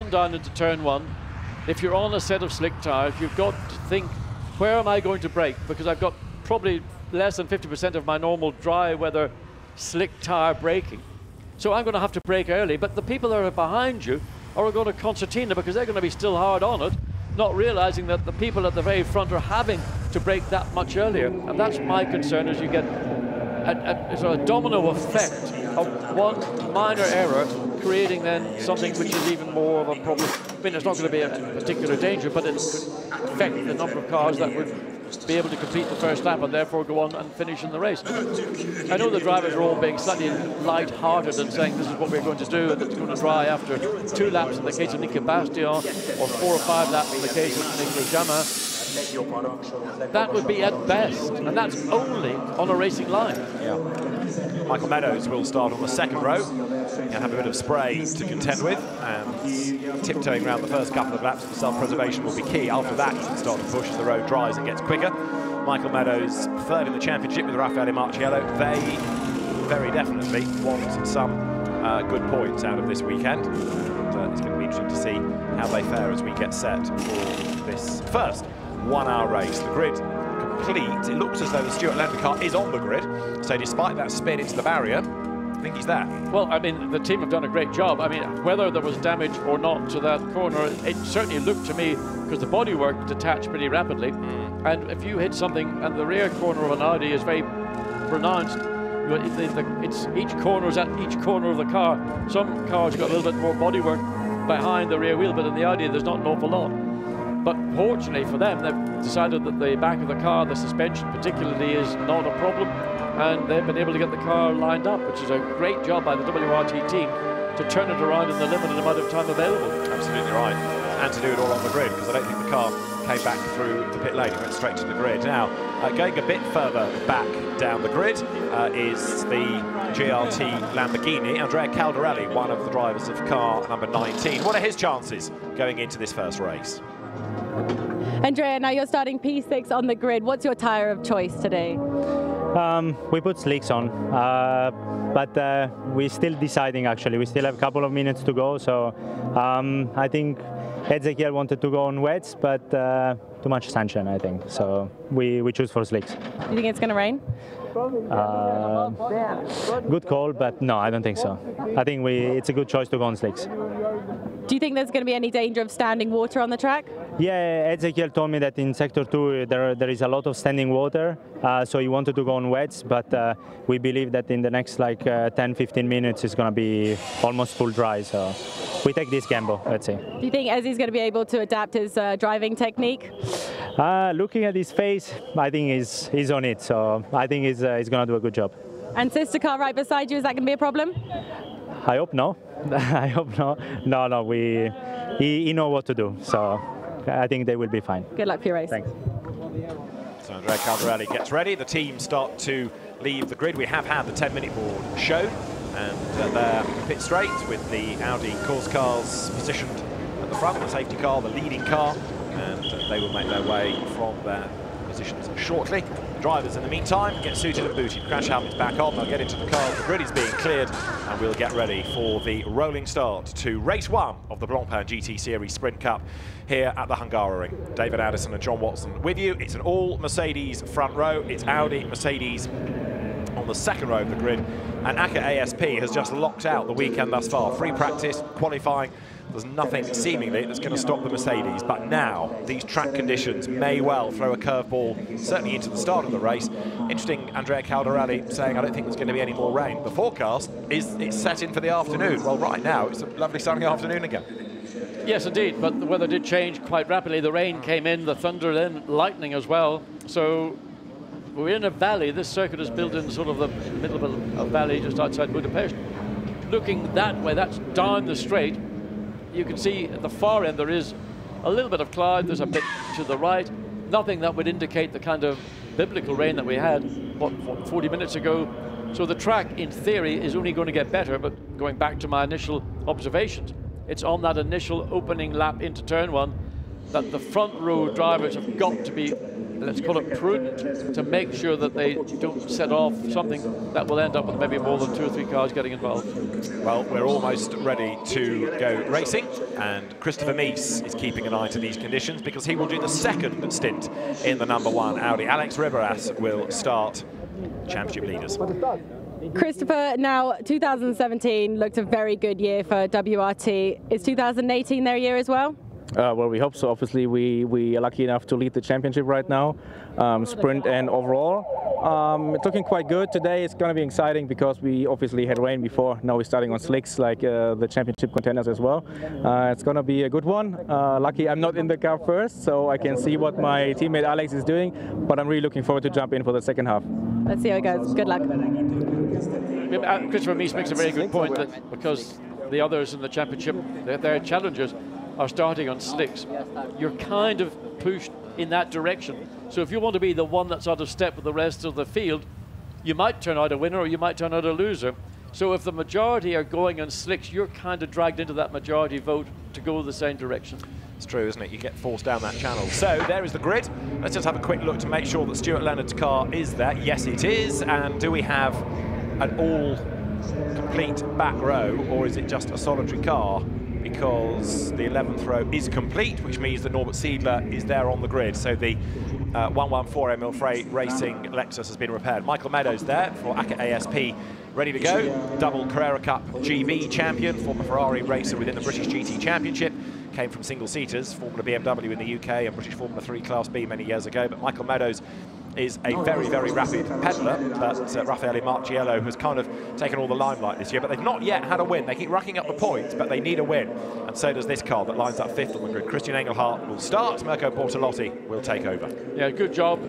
come down into turn one, if you're on a set of slick tires, you've got to think, where am I going to brake? Because I've got probably less than 50% of my normal dry weather slick tire braking. So I'm going to have to brake early, but the people that are behind you are going to concertina because they're going to be still hard on it, not realizing that the people at the very front are having to brake that much earlier. And that's my concern, as you get a sort of domino effect of one minor error creating then something which is even more of a problem. I mean, it's not going to be a particular danger, but it could affect the number of cars that would be able to complete the first lap and therefore go on and finish in the race. I know the drivers are all being slightly light-hearted and saying this is what we're going to do and it's going to dry after 2 laps in the case of Nicky Bastion or 4 or 5 laps in the case of Nicolas Jamin. That would be at best, and that's only on a racing line. Yeah. Michael Meadows will start on the second row. He'll have a bit of spray to contend with, and tiptoeing around the first couple of laps for self-preservation will be key. After that, he can start to push as the road dries and gets quicker. Michael Meadows, third in the championship with Raffaele Marciello. They very definitely want some good points out of this weekend. And, it's going to be interesting to see how they fare as we get set for this first 1-hour race. The grid complete. It looks as though the Stuart Lemon car is on the grid, so despite that spin into the barrier, I think he's there. Well, I mean, the team have done a great job. I mean, whether there was damage or not to that corner, it certainly looked to me, because the bodywork detached pretty rapidly, and if you hit something and the rear corner of an Audi is very pronounced, it's each corner is at each corner of the car. Some cars got a little bit more bodywork behind the rear wheel, but in the Audi there's not an awful lot. But fortunately for them, they've decided that the back of the car, the suspension particularly, is not a problem, and they've been able to get the car lined up, which is a great job by the WRT team to turn it around in the limited amount of time available. Absolutely right, and to do it all on the grid, because I don't think the car came back through the pit lane, it went straight to the grid. Now, going a bit further back down the grid is the GRT Lamborghini. Andrea Caldarelli, one of the drivers of car number 19. What are his chances going into this first race? Andrea, now you're starting P6 on the grid. What's your tyre of choice today? We put slicks on, but we're still deciding actually. We still have a couple of minutes to go, so I think Ezekiel wanted to go on wets, but too much sunshine, I think. So we choose for slicks. You think it's going to rain? Good call, but no, I don't think so. I think it's a good choice to go on slicks. Do you think there's going to be any danger of standing water on the track? Yeah, Ezekiel told me that in Sector 2 there is a lot of standing water, so he wanted to go on wets, but we believe that in the next like 10-15 minutes it's going to be almost full dry, so we take this gamble, let's see. Do you think Ezzy's going to be able to adapt his driving technique? Looking at his face, I think he's on it, so I think he's going to do a good job. And sister car right beside you, is that going to be a problem? I hope no. I hope no. No, he knows what to do, so I think they will be fine. Good luck for your race. Thanks. So Andrea Caldarelli gets ready. The team start to leave the grid. We have had the 10-minute board shown, and they're pit straight with the Audi course cars positioned at the front, the safety car, the leading car, and they will make their way from their positions shortly. The drivers, in the meantime, get suited and booted. Crash helmets back on, they'll get into the cars. The grid is being cleared, and we'll get ready for the rolling start to race 1 of the Blancpain GT Series Sprint Cup here at the Hungaroring. David Addison and John Watson with you. It's an all-Mercedes front row. It's Audi, Mercedes on the second row of the grid. And ACA ASP has just locked out the weekend thus far. Free practice, qualifying. There's nothing seemingly that's going to stop the Mercedes, but now these track conditions may well throw a curveball, certainly into the start of the race. Interesting, Andrea Caldarelli saying, I don't think there's going to be any more rain. The forecast is it's set in for the afternoon. Well, right now, it's a lovely sunny afternoon again. Yes, indeed, but the weather did change quite rapidly. The rain came in, the thunder, then lightning as well. So we're in a valley. This circuit is built in sort of the middle of a valley just outside Budapest. Looking that way, that's down the straight. You can see at the far end there is a little bit of cloud. There's a bit to the right. Nothing that would indicate the kind of biblical rain that we had, what 40 minutes ago. So the track, in theory, is only going to get better, but going back to my initial observations, it's on that initial opening lap into turn 1 that the front row drivers have got to be let's call it prudent, to make sure that they don't set off something that will end up with maybe more than 2 or 3 cars getting involved. Well, we're almost ready to go racing, and Christopher Mies is keeping an eye to these conditions because he will do the second stint in the #1 Audi. Alex Riberas will start championship leaders. Christopher, now 2017 looked a very good year for WRT. Is 2018 their year as well? Well, we hope so. Obviously, we are lucky enough to lead the championship right now, sprint and overall. It's looking quite good. Today it's going to be exciting because we obviously had rain before. Now we're starting on slicks like the championship contenders as well. It's going to be a good one. Lucky I'm not in the car first, so I can see what my teammate Alex is doing, but I'm really looking forward to jump in for the second half. Let's see how it goes. Good luck. Christopher Mies makes a very good point that because the others in the championship, their challengers, are starting on slicks, you're kind of pushed in that direction. So if you want to be the one that's out of step with the rest of the field, you might turn out a winner or you might turn out a loser. So if the majority are going on slicks, you're kind of dragged into that majority vote to go the same direction. It's true, isn't it? You get forced down that channel. So there is the grid. Let's just have a quick look to make sure that Stuart Leonard's car is there. Yes, it is. And do we have an all-complete back row, or is it just a solitary car? Because the 11th row is complete, which means that Norbert Siedler is there on the grid. So the 114 Emil Frey Racing Lexus has been repaired. Michael Meadows there for ACA ASP, ready to go. Double Carrera Cup GB champion, former Ferrari racer within the British GT Championship. Came from single-seaters, Formula BMW in the UK and British Formula 3 Class B many years ago. But Michael Meadows is a very, very rapid peddler, but Raffaele Marciello has kind of taken all the limelight this year, but they've not yet had a win. They keep racking up the points, but they need a win, and so does this car that lines up 5th on the grid. Christian Engelhardt will start, Mirko Bortolotti will take over. Yeah, good job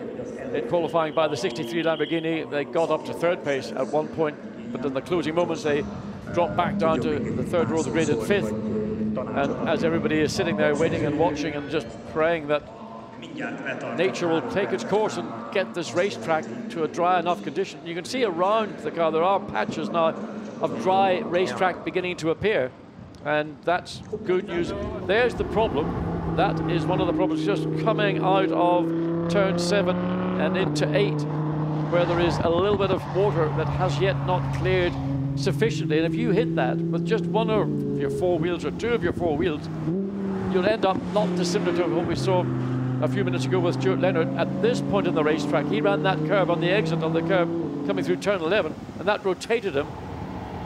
in qualifying by the 63 Lamborghini. They got up to 3rd place at one point, but in the closing moments they dropped back down to the 3rd row of the grid at 5th. And as everybody is sitting there waiting and watching and just praying that nature will take its course and get this racetrack to a dry enough condition. You can see around the car there are patches now of dry racetrack beginning to appear, and that's good news. There's the problem. That is one of the problems, just coming out of turn 7 and into 8, where there is a little bit of water that has yet not cleared sufficiently, and if you hit that with just one of your 4 wheels or 2 of your 4 wheels, you'll end up not dissimilar to what we saw a few minutes ago with Stuart Leonard. At this point in the racetrack, he ran that curve on the exit on the curve coming through turn 11, and that rotated him.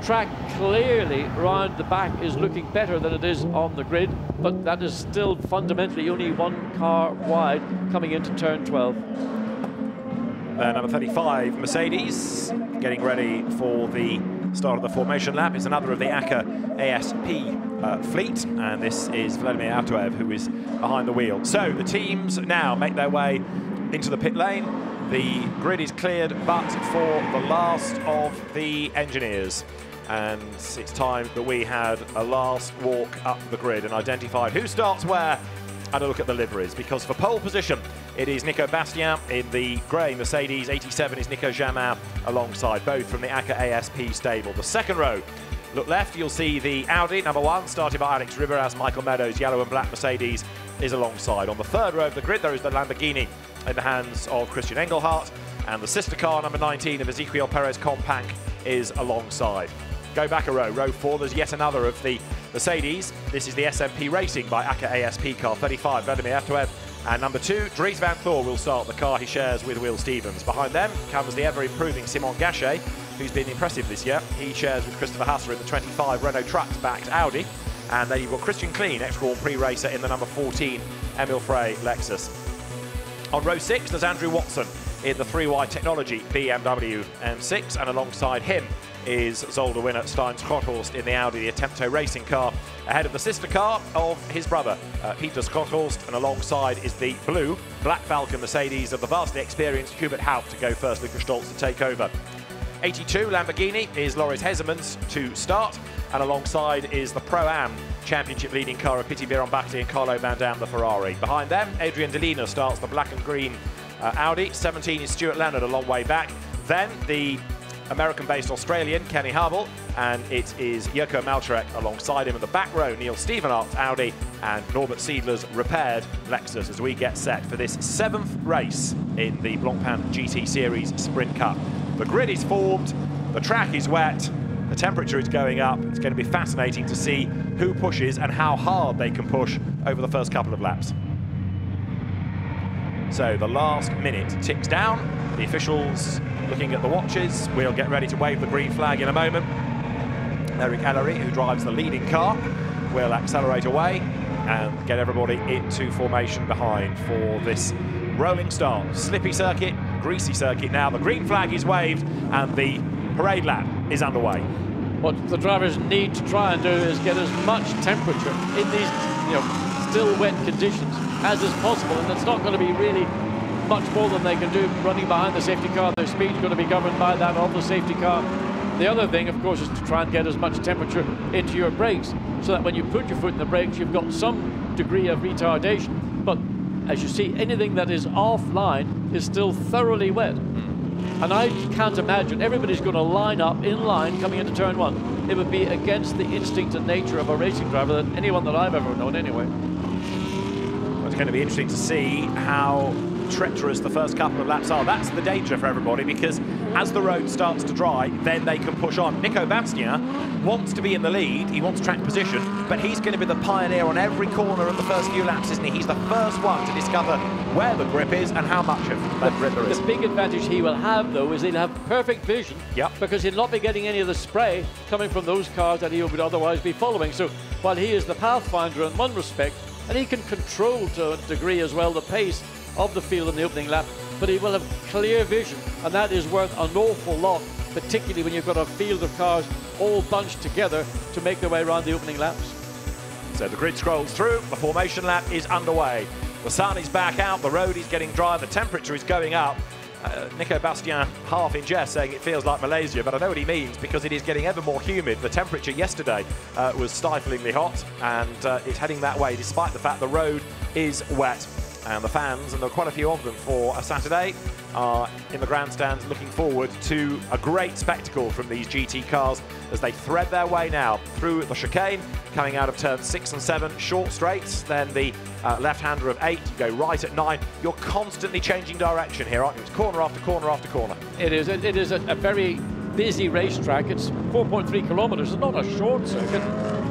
Track clearly around the back is looking better than it is on the grid, but that is still fundamentally only 1 car wide coming into turn 12. Number 35, Mercedes, getting ready for the start of the formation lap. It's another of the ACA ASP fleet, and this is Vladimir Autoev, who is behind the wheel. So the teams now make their way into the pit lane. The grid is cleared, but for the last of the engineers. And it's time that we had a last walk up the grid and identified who starts where and a look at the liveries, because for pole position it is Nico Bastien in the grey Mercedes, 87 is Nico Jamin alongside, both from the ACA ASP stable. The second row, look left, you'll see the Audi, number 1, started by Alex Riberas. Michael Meadows, yellow and black Mercedes, is alongside. On the third row of the grid, there is the Lamborghini in the hands of Christian Engelhardt, and the sister car, number 19 of Ezequiel Perez Compact, is alongside. Go back a row, row 4, there's yet another of the Mercedes. This is the SMP Racing by ACA ASP car, 35, Vladimir Autoev. And number 2, Dries van Thor will start the car he shares with Will Stevens. Behind them comes the ever-improving Simon Gachet, who's been impressive this year. He shares with Christopher Hasser in the 25 Renault Trucks-backed Audi. And then you've got Christian Kleen, ex-Grand Prix racer, in the number 14 Emil Frey Lexus. On row 6, there's Andrew Watson in the 3Y Technology BMW M6, and alongside him is Zolder winner Stein Schotthorst in the Audi, the Attempto racing car, ahead of the sister car of his brother, Peter Schotthorst, and alongside is the blue Black Falcon Mercedes of the vastly experienced Hubert Haupt to go first, Lukas Stolz to take over. 82 Lamborghini is Loris Hezemans to start, and alongside is the Pro-Am Championship leading car of Piti Birampati and Carlo Van Dam, the Ferrari. Behind them, Adrian Delina starts the black and green Audi. 17 is Stuart Leonard, a long way back. Then the American-based Australian Kenny Harville, and it is Joko Maltrek alongside him in the back row, Neil Stevenart Audi and Norbert Siedler's repaired Lexus, as we get set for this 7th race in the Blancpain GT Series Sprint Cup. The grid is formed, the track is wet, the temperature is going up. It's going to be fascinating to see who pushes and how hard they can push over the first couple of laps. So the last minute ticks down. The officials looking at the watches. We'll get ready to wave the green flag in a moment. Eric Ellery, who drives the leading car, will accelerate away and get everybody into formation behind for this rolling start. Slippy circuit, greasy circuit now. The green flag is waved and the parade lap is underway. What the drivers need to try and do is get as much temperature in these, still wet conditions as is possible, and it's not going to be really much more than they can do running behind the safety car. Their speed's going to be governed by that of the safety car. The other thing, of course, is to try and get as much temperature into your brakes so that when you put your foot in the brakes, you've got some degree of retardation. But as you see, anything that is offline is still thoroughly wet. And I can't imagine everybody's going to line up in line coming into turn 1. It would be against the instinct and nature of a racing driver than anyone that I've ever known anyway. Well, it's going to be interesting to see how treacherous the first couple of laps are. That's the danger for everybody, because as the road starts to dry, then they can push on. Nico Bastien wants to be in the lead, he wants track position, but he's going to be the pioneer on every corner of the first few laps, isn't he? He's the first one to discover where the grip is and how much of that grip there is. The big advantage he will have, though, is he'll have perfect vision, because he'll not be getting any of the spray coming from those cars that he would otherwise be following. So while he is the pathfinder in one respect, and he can control to a degree as well the pace of the field in the opening lap, but he will have clear vision, and that is worth an awful lot, particularly when you've got a field of cars all bunched together to make their way around the opening laps. So the grid scrolls through, the formation lap is underway. The sun is back out, the road is getting dry, the temperature is going up. Nico Bastien, half in jest, saying it feels like Malaysia, but I know what he means, because it is getting ever more humid. The temperature yesterday was stiflingly hot, and it's heading that way despite the fact the road is wet. And the fans, and there are quite a few of them for a Saturday, are in the grandstands looking forward to a great spectacle from these GT cars as they thread their way now through the chicane, coming out of turns 6 and 7, short straights, then the left-hander of 8, you go right at 9. You're constantly changing direction here, aren't you? It's corner after corner after corner. It is a very busy racetrack. It's 4.3 kilometers. It's not a short circuit,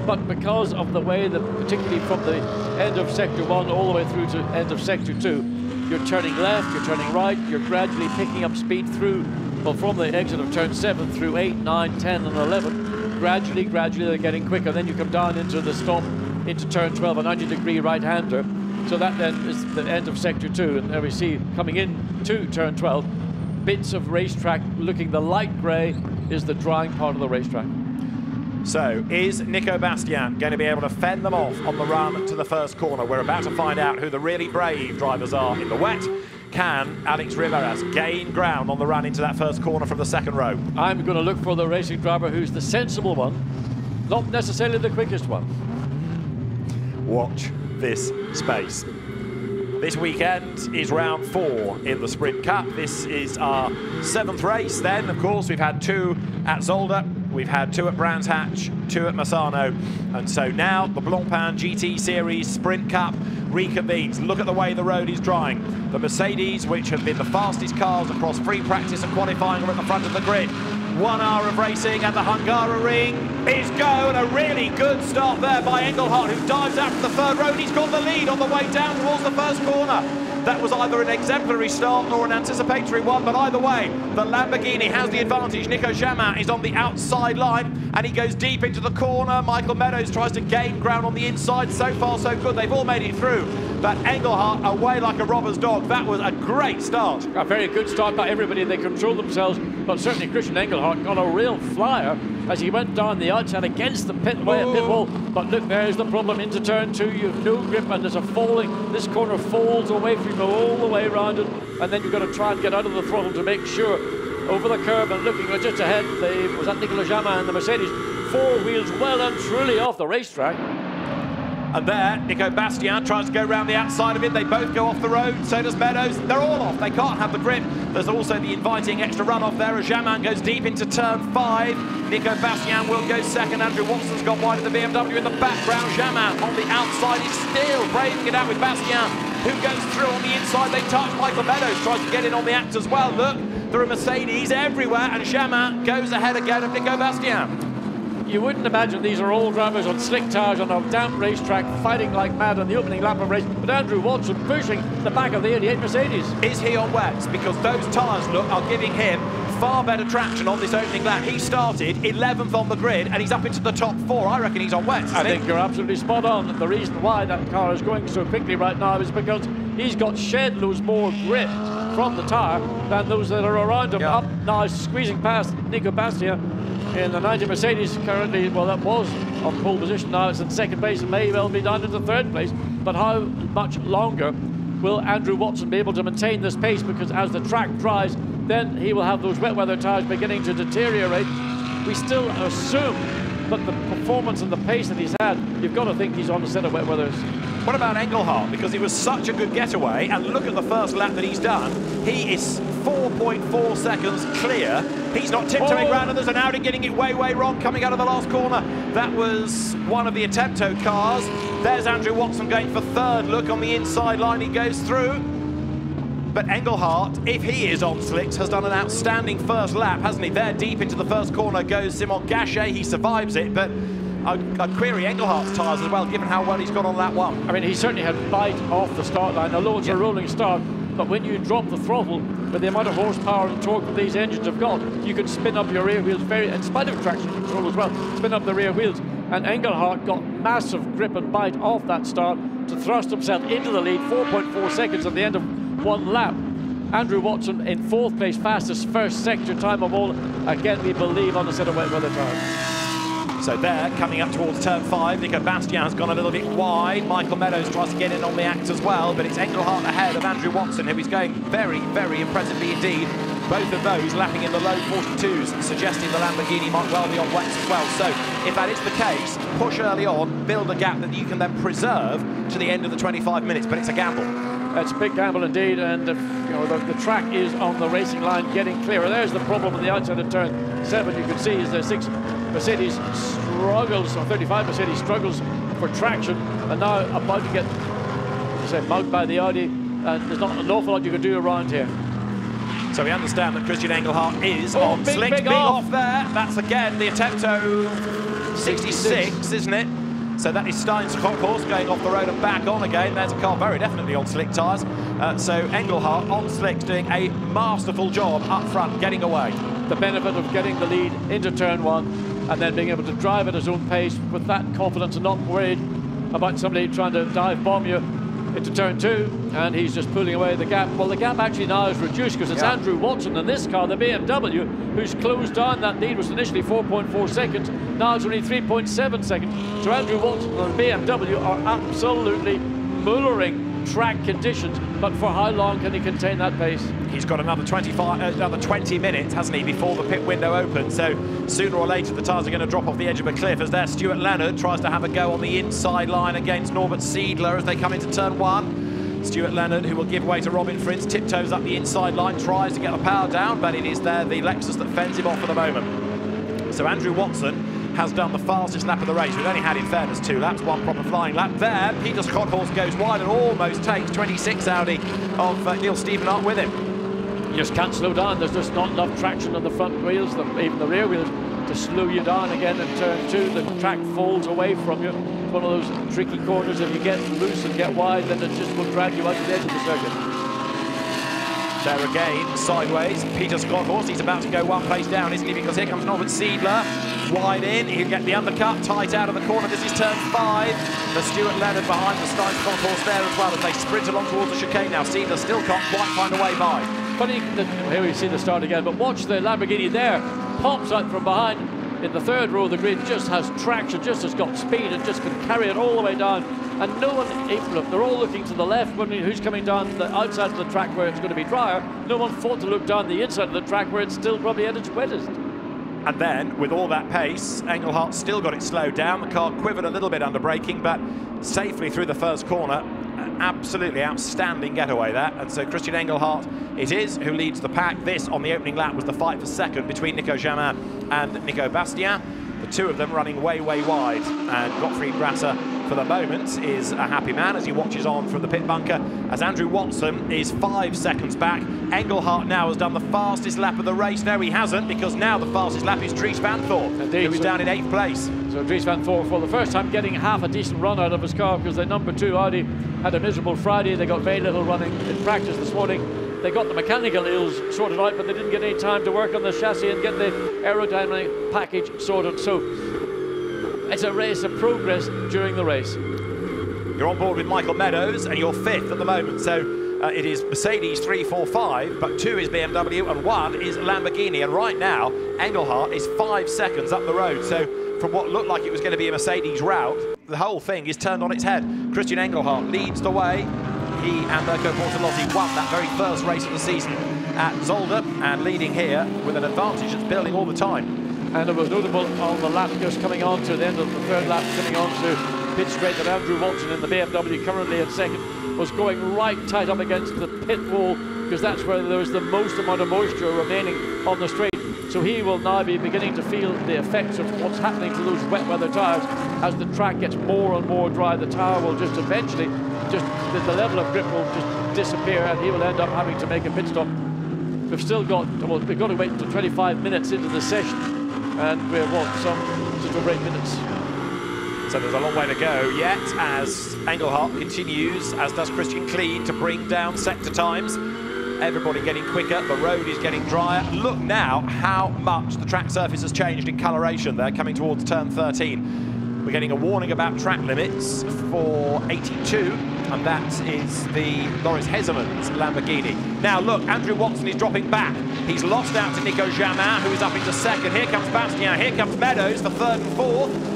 but because of the way that, particularly from the end of sector 1 all the way through to end of sector 2, you're turning left, you're turning right, you're gradually picking up speed through, well, from the exit of turn 7 through 8, 9, 10 and 11, gradually they're getting quicker. Then you come down into the stop into turn 12, a 90-degree right-hander. So that then is the end of sector 2, and there we see coming in to turn 12, bits of racetrack looking the light grey is the drying part of the racetrack. So, is Nico Bastien going to be able to fend them off on the run to the first corner? We're about to find out who the really brave drivers are in the wet. Can Alex Riveras gain ground on the run into that first corner from the second row? I'm going to look for the racing driver who's the sensible one, not necessarily the quickest one. Watch this space. This weekend is round 4 in the Sprint Cup. This is our 7th race. Then, of course, we've had 2 at Zolder. We've had 2 at Brands Hatch, 2 at Massano, and so now the Blancpain GT Series Sprint Cup reconvenes. Look at the way the road is drying. The Mercedes, which have been the fastest cars across free practice and qualifying, are at the front of the grid. 1 hour of racing at the Hungaroring is go, and a really good start there by Engelhardt, who dives out from the third row. He's got the lead on the way down towards the first corner. That was either an exemplary start or an anticipatory one, but either way, the Lamborghini has the advantage. Nico Jamin is on the outside line, and he goes deep into the corner. Michael Meadows tries to gain ground on the inside. So far, so good. They've all made it through. But Engelhardt away like a robber's dog. That was a great start. A very good start by everybody. They controlled themselves, but certainly Christian Engelhardt got a real flyer as he went down the outside against the pit wall. But look, there's the problem into turn 2. You have no grip, and there's a falling. This corner folds away from you all the way around it, and then you've got to try and get out of the throttle to make sure over the curve and looking just ahead. Was that Nicolas Jamin and the Mercedes? 4 wheels well and truly off the racetrack. And there, Nico Bastian tries to go around the outside of it. They both go off the road. So does Meadows. They're all off. They can't have the grip. There's also the inviting extra runoff there as Jamin goes deep into turn 5. Nico Bastian will go second. Andrew Watson's got wide of the BMW in the background. Jamin on the outside is still braving it out with Bastian, who goes through on the inside. They touch. Michael Meadows tries to get in on the act as well. Look, there are Mercedes everywhere, and Jamin goes ahead again of Nico Bastian. You wouldn't imagine these are all drivers on slick tyres on a damp racetrack fighting like mad on the opening lap of race, but Andrew Watson pushing the back of the 88 Mercedes. Is he on wets? Because those tyres, look, are giving him far better traction on this opening lap. He started 11th on the grid and he's up into the top 4. I reckon he's on wets. I think you're absolutely spot on. The reason why that car is going so quickly right now is because he's got shed loads more grip from the tyre than those that are around him. Yeah. Up now, squeezing past Nico Bastian in the 90 Mercedes currently. Well, that was on pole position. Now it's in second place and may well be down into third place. But how much longer will Andrew Watson be able to maintain this pace? Because as the track dries, then he will have those wet weather tyres beginning to deteriorate. We still assume, but the performance and the pace that he's had, you've got to think he's on a set of wet weathers. What about Engelhardt? Because it was such a good getaway, and look at the first lap that he's done. He is 4.4 seconds clear. He's not tiptoeing around, and there's an Audi getting it way, way wrong coming out of the last corner. That was one of the Attempto cars. There's Andrew Watson going for third. Look on the inside line, he goes through. But Engelhardt, if he is on slicks, has done an outstanding first lap, hasn't he? There, deep into the first corner goes Simon Gachet. He survives it, but I'd query Engelhardt's tyres as well, given how well he's gone on lap 1. I mean, he certainly had bite off the start line, although it's a rolling start. But when you drop the throttle, with the amount of horsepower and torque that these engines have got, you can spin up your rear wheels in spite of traction control as well, spin up the rear wheels. And Engelhardt got massive grip and bite off that start to thrust himself into the lead, 4.4 seconds at the end of one lap. Andrew Watson in 4th place, fastest first sector time of all. Again, we believe on a set of wet weather tyres. So there, coming up towards turn 5, Nico Bastian has gone a little bit wide. Michael Meadows tries to get in on the act as well, but it's Engelhardt ahead of Andrew Watson, who is going very, very impressively indeed. Both of those lapping in the low 42s, suggesting the Lamborghini might well be on wets as well. So if that is the case, push early on, build a gap that you can then preserve to the end of the 25 minutes, but it's a gamble. It's a big gamble indeed, and you know, the track is on the racing line getting clearer. There's the problem on the outside of turn 7. You can see is the 6 Mercedes struggles, or 35 Mercedes struggles for traction, and now about to get, mugged by the Audi, and there's not an awful lot you can do around here. So we understand that Christian Engelhardt is on slicks. Big off there. That's again the Attempto 66, isn't it? So that is Stein's horse going off the road and back on again. There's a car very definitely on slick tyres. So Engelhardt on slicks doing a masterful job up front, getting away. The benefit of getting the lead into turn 1 and then being able to drive at his own pace with that confidence and not worried about somebody trying to dive bomb you into turn 2, and he's just pulling away the gap. Well, the gap actually now is reduced because it's Andrew Watson in this car, the BMW, who's closed down. That lead was initially 4.4 seconds, now it's only 3.7 seconds. So Andrew Watson and the BMW are absolutely mullering track conditions, but for how long can he contain that pace? He's got another 20 minutes, hasn't he, before the pit window opens. So sooner or later the tyres are going to drop off the edge of a cliff, as there Stuart Leonard tries to have a go on the inside line against Norbert Siedler as they come into turn 1. Stuart Leonard, who will give way to Robin Fritz, tiptoes up the inside line, tries to get the power down, but it is there the Lexus that fends him off for the moment. So Andrew Watson has done the fastest lap of the race. We've only had, in fairness, 2 laps, 1 proper flying lap. There, Peter Schotthorst goes wide and almost takes 26 Audi of Neil Stephenhart with him. You just can't slow down. There's just not enough traction on the front wheels, even the rear wheels, to slow you down again in turn 2. The track falls away from you. It's one of those tricky corners. If you get loose and get wide, then it just will drag you out to the edge of the circuit. There again, sideways, Peter Schotthorst, he's about to go 1 place down, isn't he? Because here comes Norbert Siedler, wide in, he'll get the undercut, tight out of the corner. This is turn 5. The Stuart Leonard behind the Stein Schotthorst there as well as they sprint along towards the chicane now. Siedler still can't quite find a way by. Funny that here we see the start again, but watch the Lamborghini there, pops out from behind in the 3rd row of the grid, just has traction, just has got speed, and just can carry it all the way down. And no one, they're all looking to the left, wondering who's coming down the outside of the track where it's going to be drier. No one thought to look down the inside of the track where it's still probably at its wettest. And then, with all that pace, Engelhardt still got it slowed down. The car quivered a little bit under braking, but safely through the first corner. An absolutely outstanding getaway there. And so Christian Engelhardt it is who leads the pack. This, on the opening lap, was the fight for second between Nico Jamin and Nico Bastien. The two of them running way, way wide. And Gottfried Grasser, for the moment, is a happy man as he watches on from the pit bunker, as Andrew Watson is 5 seconds back. Engelhardt now has done the fastest lap of the race. No, he hasn't, because now the fastest lap is Dries Van Thorp, who is down in 8th place. So Dries Van Thorp, for the first time, getting half a decent run out of his car, because the number 2 Audi had a miserable Friday. They got very little running in practice this morning. They got the mechanical ills sorted out, but they didn't get any time to work on the chassis and get the aerodynamic package sorted. So it's a race of progress during the race. You're on board with Michael Meadows, and you're 5th at the moment. So it is Mercedes 3, 4, 5, but 2 is BMW and 1 is Lamborghini. And right now, Engelhardt is 5 seconds up the road. So from what looked like it was going to be a Mercedes route, the whole thing is turned on its head. Christian Engelhardt leads the way. He and Mirko Bortolotti won that very first race of the season at Zolder, and leading here with an advantage that's building all the time. And it was notable on the lap just coming on to the end of the third lap, coming on to pit straight, that Andrew Watson in the BMW, currently in second, was going right tight up against the pit wall, because that's where there was the most amount of moisture remaining on the straight. So he will now be beginning to feel the effects of what's happening to those wet weather tyres. As the track gets more and more dry, the tyre will just eventually, the level of grip will just disappear, and he will end up having to make a pit stop. We've still got, well, we've got to wait until 25 minutes into the session, and we're just over 8 minutes. So there's a long way to go yet, as Engelhardt continues, as does Christian Klein, to bring down sector times. Everybody getting quicker, the road is getting drier. Look now how much the track surface has changed in coloration there, coming towards turn 13. We're getting a warning about track limits for 82, and that is the Loris Hezemann's Lamborghini. Now look, Andrew Watson is dropping back. He's lost out to Nico Jamin, who is up into second. Here comes Bastien, here comes Meadows for 3rd and 4th.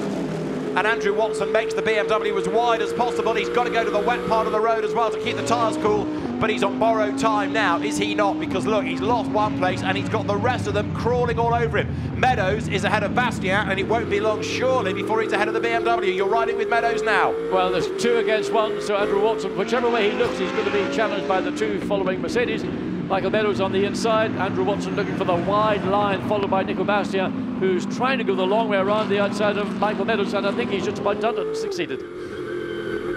And Andrew Watson makes the BMW as wide as possible. He's got to go to the wet part of the road as well to keep the tyres cool, but he's on borrowed time now, is he not? Because look, he's lost one place and he's got the rest of them crawling all over him. Meadows is ahead of Bastien, and it won't be long, surely, before he's ahead of the BMW. You're riding with Meadows now. Well, there's 2 against 1, so Andrew Watson, whichever way he looks, he's going to be challenged by the 2 following Mercedes. Michael Meadows on the inside, Andrew Watson looking for the wide line, followed by Nico Bastien, who's trying to go the long way around the outside of Michael Meadows, and I think he's just about done it and succeeded.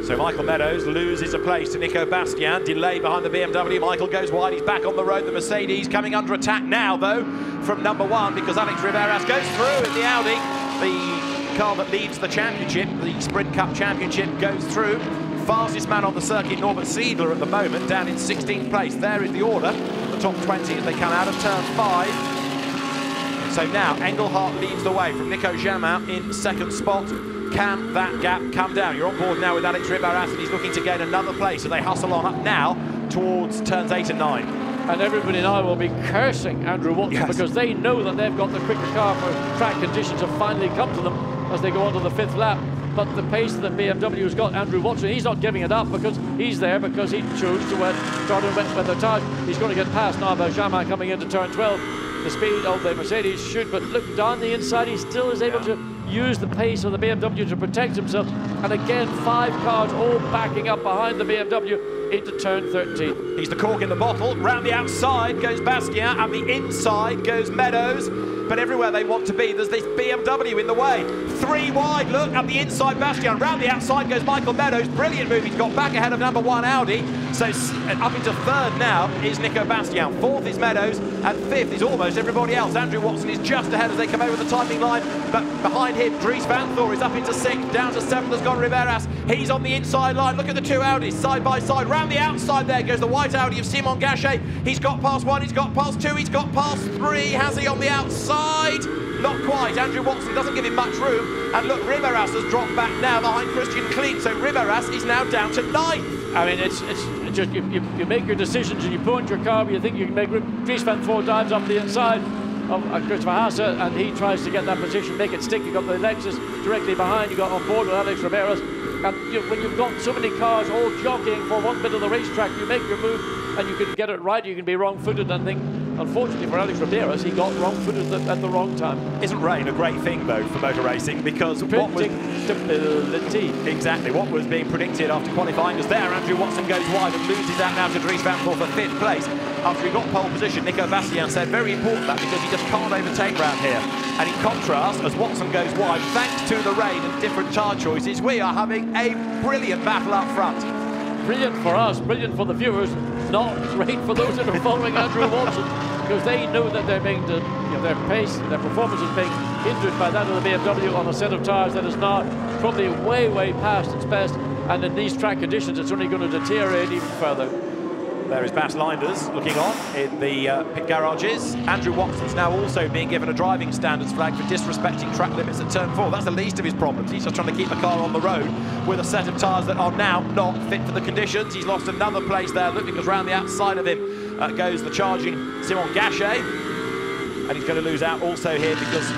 So Michael Meadows loses a place to Nico Bastien. Delay behind the BMW. Michael goes wide. He's back on the road. The Mercedes coming under attack now, though, from number 1, because Alex Riberas goes through in the Audi. The car that leads the championship, the Sprint Cup Championship, goes through. Fastest man on the circuit, Norbert Siedler, at the moment, down in 16th place. There is the order, the top 20 as they come out of turn 5. So now Engelhardt leads the way from Nico Jamin in 2nd spot. Can that gap come down? You're on board now with Alex Riberas, and he's looking to gain another place, so they hustle on up now towards turns 8 and 9. And everybody now will be cursing Andrew Watson, yes, because they know that they've got the quicker car for track conditions have finally come to them as they go on to the 5th lap. But the pace that BMW's got, Andrew Watson, he's not giving it up because he's there because he chose to start in wet weather tyres. He's going to get past now by Jamin coming into turn 12. The speed of the Mercedes should, but look down the inside, he still is able to use the pace of the BMW to protect himself. And again, 5 cars all backing up behind the BMW into turn 13. He's the cork in the bottle. Round the outside goes Bastien, and the inside goes Meadows. But everywhere they want to be, there's this BMW in the way. 3 wide, look, up the inside Bastien. Round the outside goes Michael Meadows. Brilliant move, he's got back ahead of number 1 Audi. So up into 3rd now is Nico Bastien. 4th is Meadows, and 5th is almost everybody else. Andrew Watson is just ahead as they come over the timing line, but behind him, Dries Van Thorp is up into 6th. Down to 7th has gone Riberas. He's on the inside line. Look at the 2 Audis side by side. Round the outside there goes the white Audi of Simon Gachet. He's got past 1, he's got past 2, he's got past 3. Has he on the outside? Not quite. Andrew Watson doesn't give him much room. And look, Riberas has dropped back now behind Christian Klein. So Riberas is now down to 9th. I mean, it's just, you make your decisions and you point your car where you think you can make room. Dries Van Thorp dives up the inside of Christopher Haase, and he tries to get that position, make it stick. You've got the Lexus directly behind. You got on board with Alex Riberas. And when you've got so many cars all jockeying for one bit of the racetrack, you make your move and you can get it right. You can be wrong-footed and think, unfortunately for Alex Riberas, he got wrong-footed at the wrong time. Isn't rain a great thing, though, for motor racing? Because predictability. Exactly. What was being predicted after qualifying was there. Andrew Watson goes wide and loses out now to Dries Van Poel for 5th place. After he got pole position, Nico Bastian said, very important that, because he just can't overtake round here. And in contrast, as Watson goes wide, thanks to the rain and different tyre choices, we are having a brilliant battle up front. Brilliant for us, brilliant for the viewers, not great for those that are following Andrew Watson, because they know that they're being, their pace, their performance is being hindered by that of the BMW on a set of tyres that is now probably way, way past its best, and in these track conditions, it's only going to deteriorate even further. There is Bas Linders looking on in the pit garages. Andrew Watson's now also being given a driving standards flag for disrespecting track limits at turn 4. That's the least of his problems. He's just trying to keep the car on the road with a set of tyres that are now not fit for the conditions. He's lost another place there, look, because round the outside of him goes the charging Simon Gachet. And he's going to lose out also here because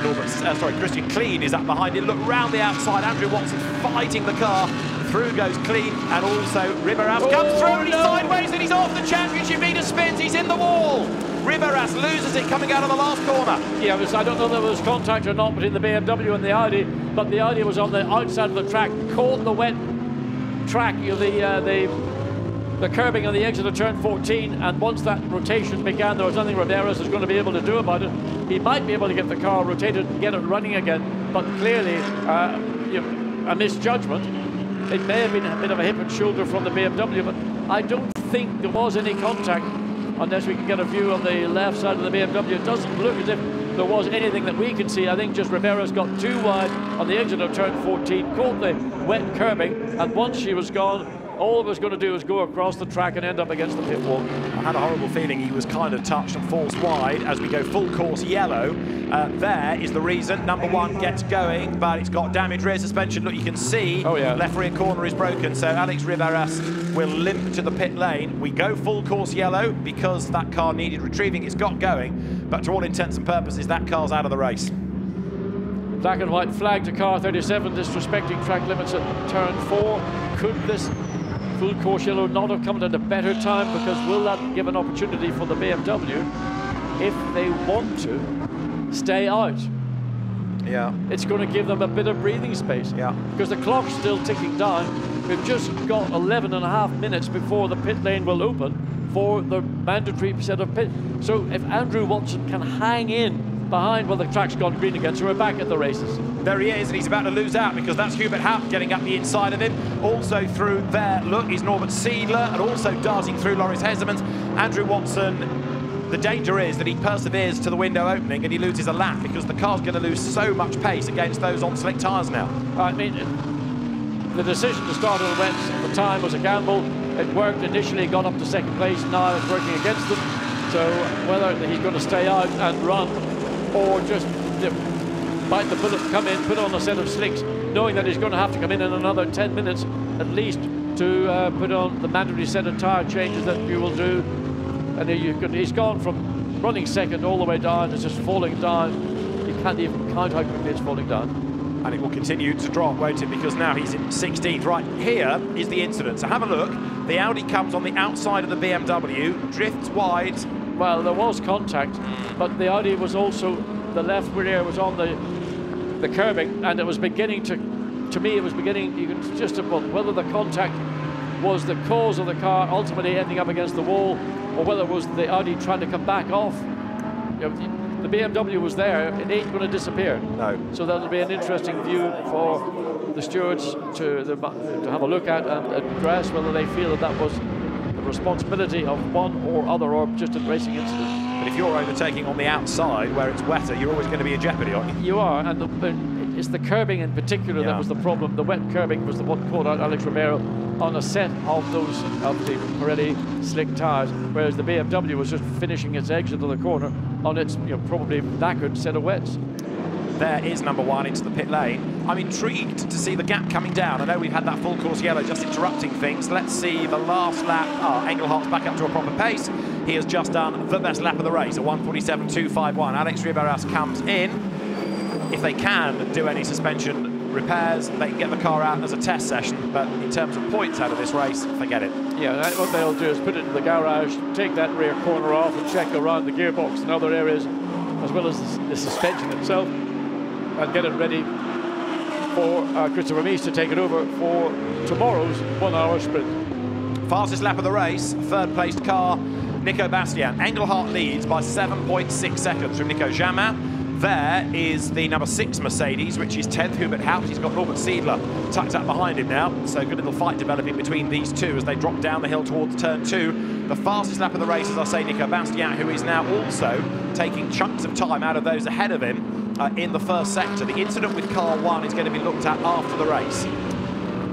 Christian Klein is up behind him. Look, round the outside, Andrew Watson fighting the car. Through goes Klein, and also Riberas comes through, and he's sideways, and he's off the championship leader spins. He's in the wall. Riberas loses it coming out of the last corner. Yeah, I don't know if there was contact or not between the BMW and the Audi, but the Audi was on the outside of the track, caught the wet track, the curbing on the exit of turn 14, and once that rotation began, there was nothing Riberas was going to be able to do about it. He might be able to get the car rotated and get it running again, but clearly a misjudgment. It may have been a bit of a hip and shoulder from the BMW, but I don't think there was any contact, unless we can get a view on the left side of the BMW. It doesn't look as if there was anything that we can see. I think just Riberas got too wide on the exit of turn 14, caught the wet curbing, and once she was gone, all it was going to do was go across the track and end up against the pit wall. I had a horrible feeling he was kind of touched and falls wide as we go full course yellow. There is the reason. Number 1 gets going, but it's got damaged rear suspension. Look, you can see left rear corner is broken, so Alex Riberas will limp to the pit lane. We go full course yellow because that car needed retrieving. It's got going, but to all intents and purposes, that car's out of the race. Black and white flag to car 37, disrespecting track limits at turn 4. Could this full course yellow not have come at a better time? Because will that give an opportunity for the BMW, if they want to, stay out? Yeah. It's going to give them a bit of breathing space. Yeah. Because the clock's still ticking down. We've just got 11.5 minutes before the pit lane will open for the mandatory set of pit. So if Andrew Watson can hang in behind, well, the track's gone green again, so we're back at the races. There he is, and he's about to lose out because that's Hubert Haupt getting up the inside of him. Also through there, look, is Norbert Siedler, and also darting through Loris Hezemans. Andrew Watson, the danger is that he perseveres to the window opening and he loses a lap because the car's going to lose so much pace against those on slick tyres now. I mean, the decision to start on the wets at the time was a gamble. It worked initially, got up to second place, now it's working against them. So whether he's going to stay out and run, or just bite the bullet, come in, put on a set of slicks, knowing that he's going to have to come in another 10 minutes at least to put on the mandatory set of tyre changes that you will do. And he's gone from running second all the way down, it's just falling down. You can't even count how quickly it's falling down. And it will continue to drop, won't it? Because now he's in 16th. Right, here is the incident. So have a look. The Audi comes on the outside of the BMW, drifts wide. Well, there was contact, but the Audi was also, the left rear was on the curbing, and it was beginning to me, it was beginning, you can just about whether the contact was the cause of the car ultimately ending up against the wall, or whether it was the Audi trying to come back off. You know, the BMW was there, it ain't going to disappear. No. So that'll be an interesting view for the stewards to have a look at and address whether they feel that that was the responsibility of one or other, or just a racing incident. But if you're overtaking on the outside where it's wetter, you're always going to be in jeopardy, aren't you? You are, and it's the curbing in particular that was the problem. The wet curbing was the what caught out Alex Ribeiro on a set of those of the Pirelli slick tyres, whereas the BMW was just finishing its exit of the corner on its probably knackered set of wets. There is number 1 into the pit lane. I'm intrigued to see the gap coming down. I know we've had that full course yellow just interrupting things. Let's see the last lap. Engelhardt's back up to a proper pace. He has just done the best lap of the race, a 1:47.251. Alex Riberas comes in. If they can do any suspension repairs, they can get the car out as a test session, but in terms of points out of this race, forget it. Yeah, what they'll do is put it in the garage, take that rear corner off and check around the gearbox and other areas, as well as the suspension itself, and get it ready for Christopher Mies to take it over for tomorrow's 1 hour sprint. Fastest lap of the race, third placed car, Nico Bastian. Engelhardt leads by 7.6 seconds from Nico Jamin. There is the number 6 Mercedes, which is 10th, Hubert Haupt. He's got Norbert Siedler tucked up behind him now. So good little fight developing between these two as they drop down the hill towards turn 2. The fastest lap of the race, as I say, Nico Bastian, who is now also taking chunks of time out of those ahead of him in the first sector. The incident with car 1 is going to be looked at after the race.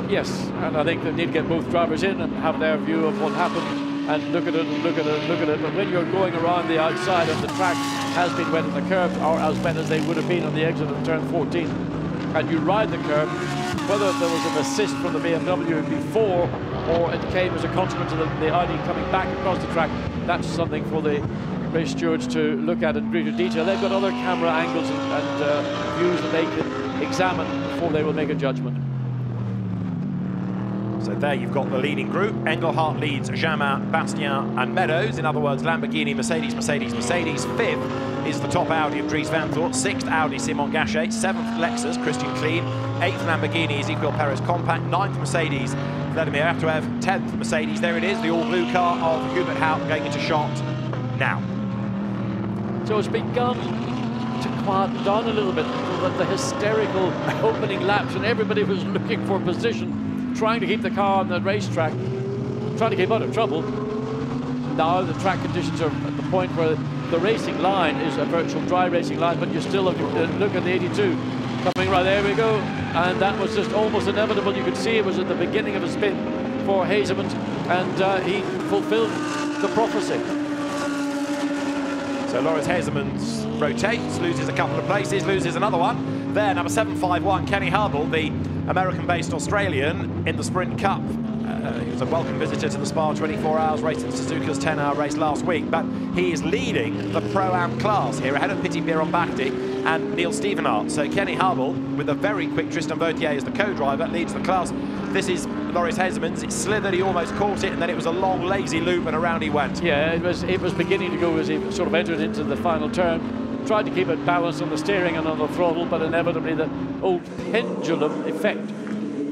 Yes, and I think they need to get both drivers in and have their view of what happened and look at it and look at it and look at it. But when you're going around the outside and the track has been wet in the curves, or as wet as they would have been on the exit of turn 14, and you ride the curve, whether there was an assist from the BMW before or it came as a consequence of the Audi coming back across the track, that's something for the race stewards to look at in greater detail. They've got other camera angles and views that they can examine before they will make a judgment. So there you've got the leading group. Engelhardt leads Jamin, Bastian and Meadows. In other words, Lamborghini, Mercedes, Mercedes, Mercedes. 5th is the top Audi of Dries Van Thort. 6th Audi, Simon Gachet. 7th Lexus, Christian Klein. 8th Lamborghini, Ezequiel Perez Compact. 9th Mercedes, Vladimir Avtoev. 10th Mercedes, there it is, the all-blue car of Hubert Haupt going into shot now. So it's begun to quieten down a little bit. The hysterical opening laps and everybody was looking for position, trying to keep the car on the racetrack, trying to keep out of trouble. Now the track conditions are at the point where the racing line is a virtual dry racing line, but you still look at the 82 coming right, there we go. And that was just almost inevitable. You could see it was at the beginning of a spin for Hazement, and he fulfilled the prophecy. So Loris Hazement rotates, loses a couple of places, loses another one. There, number 751, Kenny Harbel, the American-based Australian in the Sprint Cup. He was a welcome visitor to the Spa 24 Hours race in Suzuka's 10-hour race last week, but he is leading the Pro-Am class here ahead of Piti Bieron-Bahti and Neil Stevenart. So Kenny Harbel, with a very quick Tristan Vautier as the co-driver, leads the class. This is Loris Hazement. It slithered, he almost caught it, and then it was a long, lazy loop, and around he went. Yeah, it was beginning to go as he sort of entered into the final turn. Tried to keep it balanced on the steering and on the throttle, but inevitably the old pendulum effect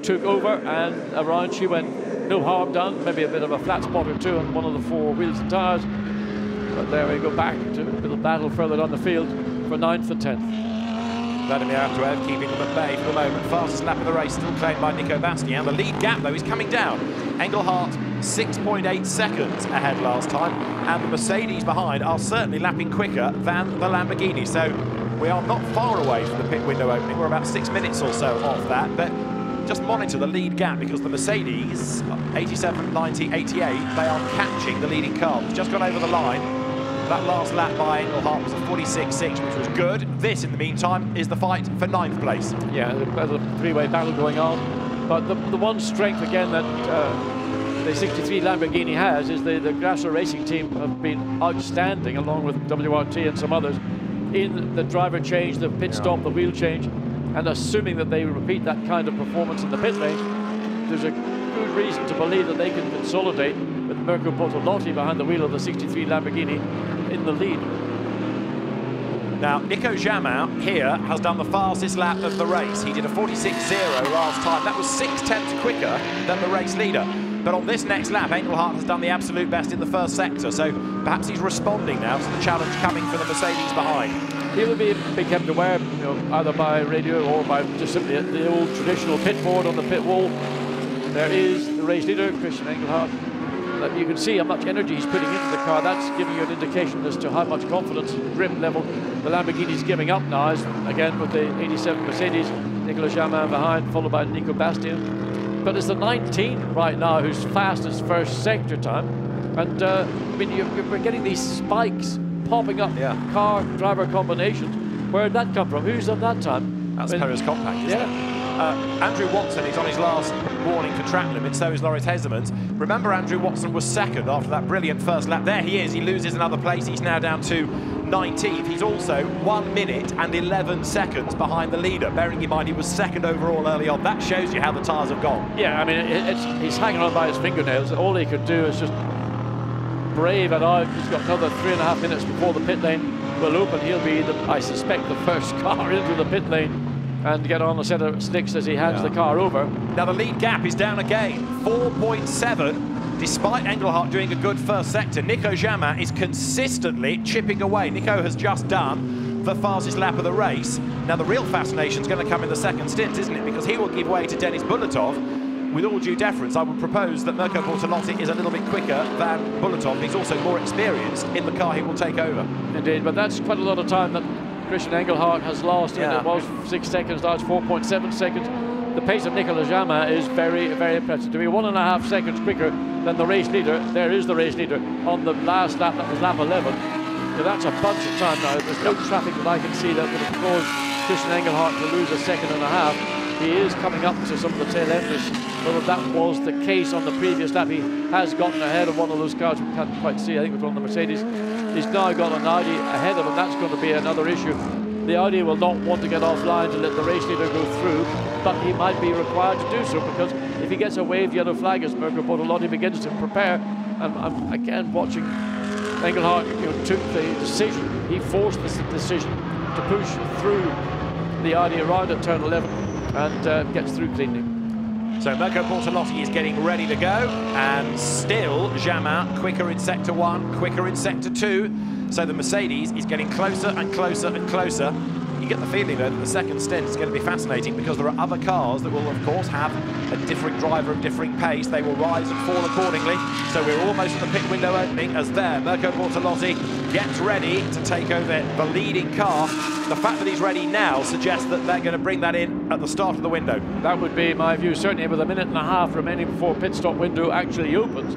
took over, and around she went. No harm done, maybe a bit of a flat spot or two on one of the 4 wheels and tyres. But there we go, back to a little battle further down the field for 9th and 10th. Vladimir Avtoev keeping them at bay for the moment. Fastest lap of the race still claimed by Nico Bastian. The lead gap, though, is coming down. Engelhardt 6.8 seconds ahead last time, and the Mercedes behind are certainly lapping quicker than the Lamborghini. So we are not far away from the pit window opening. We're about 6 minutes or so off that, but just monitor the lead gap, because the Mercedes 87, 90, 88, they are catching the leading car. It's just gone over the line. That last lap by Engelhardt was a 46.6, which was good. This, in the meantime, is the fight for 9th place. Yeah, there's a three-way battle going on. But the one strength, again, that the 63 Lamborghini has is the Grasser Racing team have been outstanding, along with WRT and some others, in the driver change, the pit stop, the wheel change. And assuming that they repeat that kind of performance in the pit lane, there's a good reason to believe that they can consolidate with Mirko Bortolotti behind the wheel of the 63 Lamborghini in the lead. Now, Nico Jamin here has done the fastest lap of the race. He did a 46.0 last time. That was 6/10 quicker than the race leader. But on this next lap, Engelhardt has done the absolute best in the first sector. So perhaps he's responding now to the challenge coming from the Mercedes behind. He will be kept aware, you know, either by radio or by just simply the old traditional pit board on the pit wall. There is the race leader, Christian Engelhardt. You can see how much energy he's putting into the car. That's giving you an indication as to how much confidence and grip level the Lamborghini's giving up now. Again, with the 87 Mercedes, Nicolas Jamin behind, followed by Nico Bastian. But it's the 19 right now who's fastest first sector time. And I mean, we're getting these spikes popping up, car driver combinations. Where did that come from? Who's on that time? That's Perez Compact, isn't it? Andrew Watson is on his last warning for track limit, so is Loris Hazement. Remember, Andrew Watson was second after that brilliant first lap. There he is, he loses another place. He's now down to 19th. He's also 1 minute and 11 seconds behind the leader. Bearing in mind he was second overall early on. That shows you how the tyres have gone. Yeah, I mean, he's hanging on by his fingernails. All he could do is just brave it out. He's got another 3.5 minutes before the pit lane will open. He'll be, I suspect, the first car into the pit lane and get on a set of sticks as he hands the car over. Now the lead gap is down again, 4.7. Despite Engelhardt doing a good first sector, Nico Jamin is consistently chipping away. Nico has just done the fastest lap of the race. Now the real fascination is going to come in the second stint, isn't it? Because he will give way to Denis Bulatov. With all due deference, I would propose that Mirko Bortolotti is a little bit quicker than Bulatov. He's also more experienced in the car he will take over. Indeed, but that's quite a lot of time that Christian Engelhardt has lost. And it was 6 seconds, now it's 4.7 seconds. The pace of Nicolas Jamin is very, very impressive. To be 1.5 seconds quicker than the race leader, there is the race leader, on the last lap, that was lap 11. So that's a bunch of time now. There's no traffic that I can see that would have caused Christian Engelhardt to lose 1.5 seconds. He is coming up to some of the tail enders. Whether that was the case on the previous lap, he has gotten ahead of one of those cars we can't quite see. I think it was one of the Mercedes. He's now got an Audi ahead of him. That's going to be another issue. The Audi will not want to get offline to let the race leader go through, but he might be required to do so, because if he gets a waved yellow flag as Mirko Bortolotti begins to prepare, I'm again watching Engelhardt, took the decision. He forced this decision to push through the Audi around at turn 11 and gets through cleanly. So Mirko Bortolotti is getting ready to go, and still Jamin quicker in sector 1, quicker in sector 2. So the Mercedes is getting closer and closer and closer. You get the feeling, though, that the second stint is going to be fascinating, because there are other cars that will, of course, have a different driver of differing pace. They will rise and fall accordingly. So we're almost at the pit window opening, as there, Mirko Bortolotti gets ready to take over the leading car. The fact that he's ready now suggests that they're going to bring that in at the start of the window. That would be my view, certainly with 1.5 minutes remaining before pit stop window actually opens.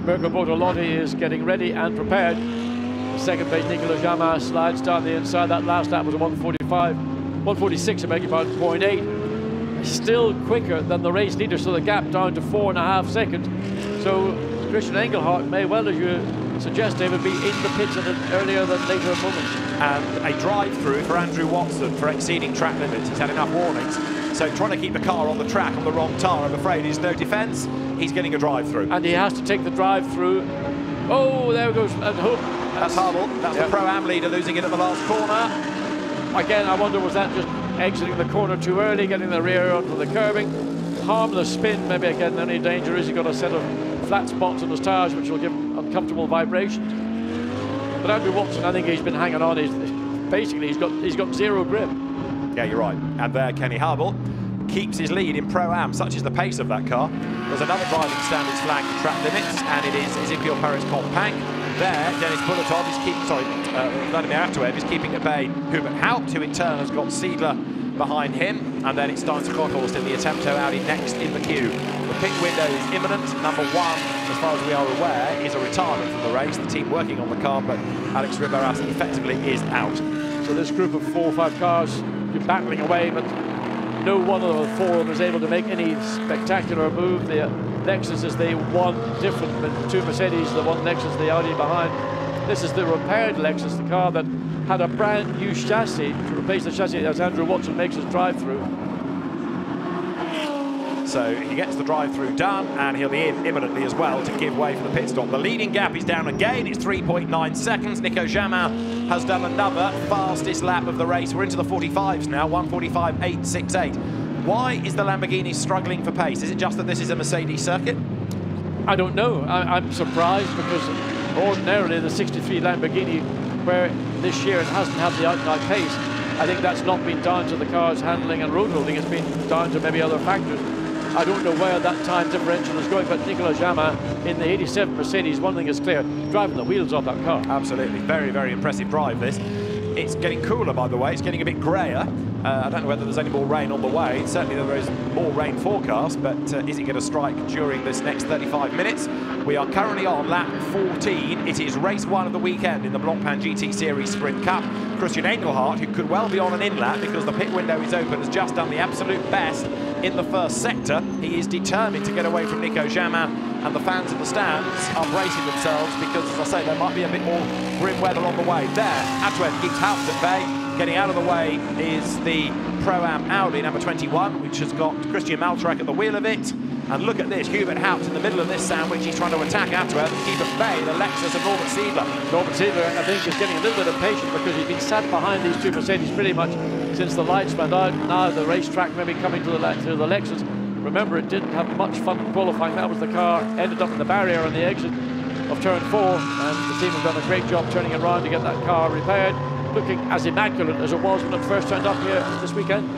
Mirko Bortolotti is getting ready and prepared. Second place, Nicolas Jamin slides down the inside. That last lap was a 146, I beg your pardon, 0.8. Still quicker than the race leader, so the gap down to 4.5 seconds. So Christian Engelhardt may well, as you suggest, David, be in the pits at an earlier than later moment. And a drive-through for Andrew Watson for exceeding track limits. He's had enough warnings. So trying to keep the car on the track on the wrong tyre, I'm afraid, is no defence. He's getting a drive-through. And he has to take the drive-through. Oh, there goes, and hook. That's Harville. That's the Pro-Am leader losing it at the last corner. Again, I wonder, was that just exiting the corner too early, getting the rear onto the curbing? Harmless spin, maybe. Again, the only danger is he's got a set of flat spots on his tyres which will give him uncomfortable vibrations. But Andrew Watson, I think he's been hanging on. Basically, he's got zero grip. Yeah, you're right. And there, Kenny Harville keeps his lead in Pro-Am. Such is the pace of that car. There's another driving standards flag for track limits, and it is Ezekiel Perez-Companc. There, Denis Bulatov is keeping, Vladimir Avtoev is keeping at bay Hubert Haupt, who in turn has got Siedler behind him, and then it's Stein Skorhorst in the Attempto Audi next in the queue. The pit window is imminent. Number 1, as far as we are aware, is a retirement from the race. The team working on the car, but Alex Riberas effectively is out. So this group of 4 or 5 cars are battling away, but no one of the 4 of them is able to make any spectacular move. The Lexus is the one different than the 2 Mercedes, the one Lexus, the Audi behind. This is the repaired Lexus, the car that had a brand new chassis to replace the chassis as Andrew Watson makes his drive-through. So he gets the drive-through done, and he'll be in imminently as well to give way for the pit stop. The leading gap is down again. It's 3.9 seconds. Nico Jamin has done another fastest lap of the race. We're into the 45s now, 1:45.868. Why is the Lamborghini struggling for pace? Is it just that this is a Mercedes circuit? I don't know. I'm surprised, because ordinarily the 63 Lamborghini, where this year it hasn't had the out-and-out pace, I think that's not been down to the car's handling and road holding. It's been down to maybe other factors. I don't know where that time differential is going, but Nicolas Jamin in the 87 Mercedes, one thing is clear, driving the wheels off that car. Absolutely. Very, very impressive drive, this. It's getting cooler, by the way. It's getting a bit greyer. I don't know whether there's any more rain on the way. Certainly there is more rain forecast, but is it going to strike during this next 35 minutes? We are currently on lap 14. It is race 1 of the weekend in the Blancpain GT Series Sprint Cup. Christian Engelhardt, who could well be on an in-lap because the pit window is open, has just done the absolute best in the first sector. He is determined to get away from Nico Jamin and the fans in the stands are bracing themselves because, as I say, there might be a bit more grim weather on the way. There, Antwerp keeps Haupt at bay. Getting out of the way is the Pro-Am Audi number 21, which has got Christian Maltrek at the wheel of it. And look at this, Hubert Haupt in the middle of this sandwich. He's trying to attack Antwerp and keep at bay the Lexus of Norbert Siebler. Norbert Siebler, I think, is getting a little bit impatient because he's been sat behind these two Mercedes pretty much since the lights went out. Now the racetrack maybe coming to the Lexus. Remember, it didn't have much fun qualifying. That was the car, ended up in the barrier on the exit of turn 4, and the team have done a great job turning it around to get that car repaired, looking as immaculate as it was when it first turned up here this weekend.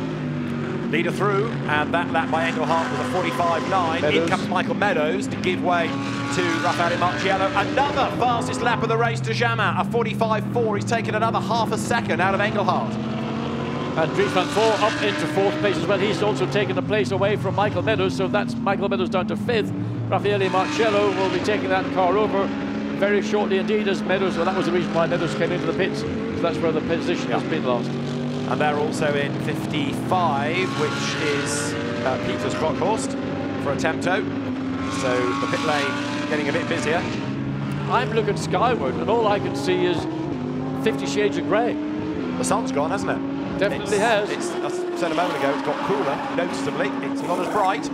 Leader through, and that lap by Engelhardt was a 45.9. In comes Michael Meadows to give way to Raffaele Marciello. Another fastest lap of the race to Jamin, a 45.4. He's taken another half a second out of Engelhardt. And Dries van Voor up into 4th place as well. He's also taken a place away from Michael Meadows, so that's Michael Meadows down to 5th. Raffaele Marciello will be taking that car over very shortly indeed as Meadows. Well, that was the reason why Meadows came into the pits, so that's where the position has been lost. And they're also in 55, which is Peter's Krockhorst for a Temto. So the pit lane getting a bit busier. I'm looking skyward, and all I can see is 50 shades of grey. The sun's gone, hasn't it? Definitely has. As I said a moment ago, it's got cooler, noticeably. It's not as bright.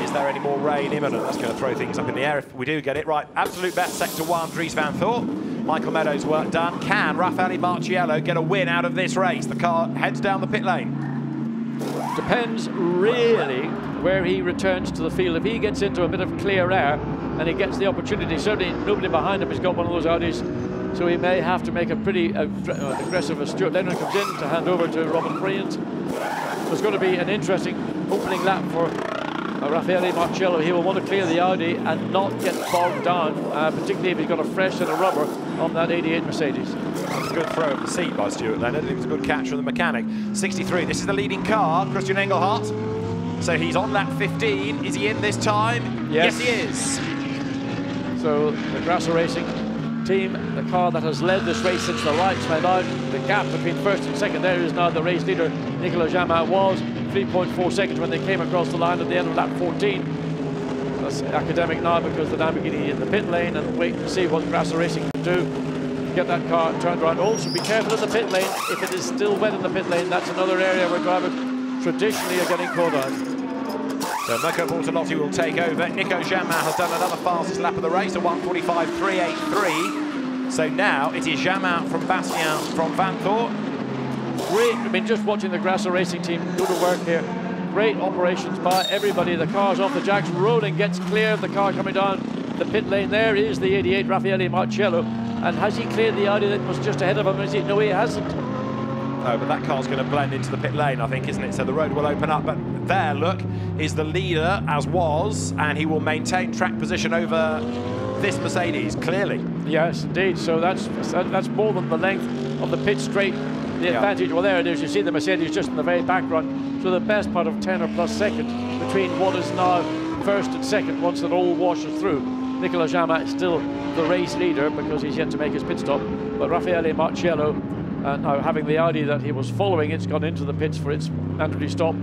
Is there any more rain imminent? That's going to throw things up in the air if we do get it right. Absolute best, sector 1, Dries van Voor. Michael Meadows' work done. Can Raffaele Marciello get a win out of this race? The car heads down the pit lane. Depends really where he returns to the field. If he gets into a bit of clear air and he gets the opportunity, certainly nobody behind him has got one of those Audis, so he may have to make a pretty aggressive. As Stuart Lennon comes in to hand over to Robin Friends. There's going to be an interesting opening lap for Raffaele Marciello. He will want to clear the Audi and not get bogged down, particularly if he's got a fresh set of rubber on that 88 Mercedes. That's a good throw of the seat by Stuart Leonard. It was a good catch from the mechanic. 63, this is the leading car, Christian Engelhardt. So he's on lap 15. Is he in this time? Yes, he is. So the Grasser Racing team, the car that has led this race since the lights went out, the gap between first and second there is now the race leader, Nicolas Jamin, was 3.4 seconds when they came across the line at the end of lap 14. That's academic now because the Lamborghini in the pit lane, and wait to see what Grasser Racing can do to get that car turned around. Also be careful in the pit lane. If it is still wet in the pit lane, that's another area where drivers traditionally are getting caught out. So Mirko Bortolotti will take over. Nico Jamin has done another fastest lap of the race, a 1:45.383. So now it is Jamin from Bastien from Van Voor. Great, I mean, just watching the Grasser Racing team go to work here. Great operations by everybody. The car's off the jacks, rolling, gets clear of the car coming down the pit lane. There is the 88 Raffaele Marciello. And has he cleared the Audi that was just ahead of him? Is he? No, he hasn't. No, but that car's going to blend into the pit lane, I think, isn't it? So the road will open up. But there, look, is the leader, as was, and he will maintain track position over this Mercedes, clearly. Yes, indeed. So that's more than the length of the pit straight. The advantage, well, there it is. You see the Mercedes just in the very background. So the best part of 10 or plus seconds between what is now first and second once it all washes through. Nicolas Jamin is still the race leader because he's yet to make his pit stop. But Raffaele Marciello, now having the Audi that he was following, it's gone into the pits for its mandatory stop.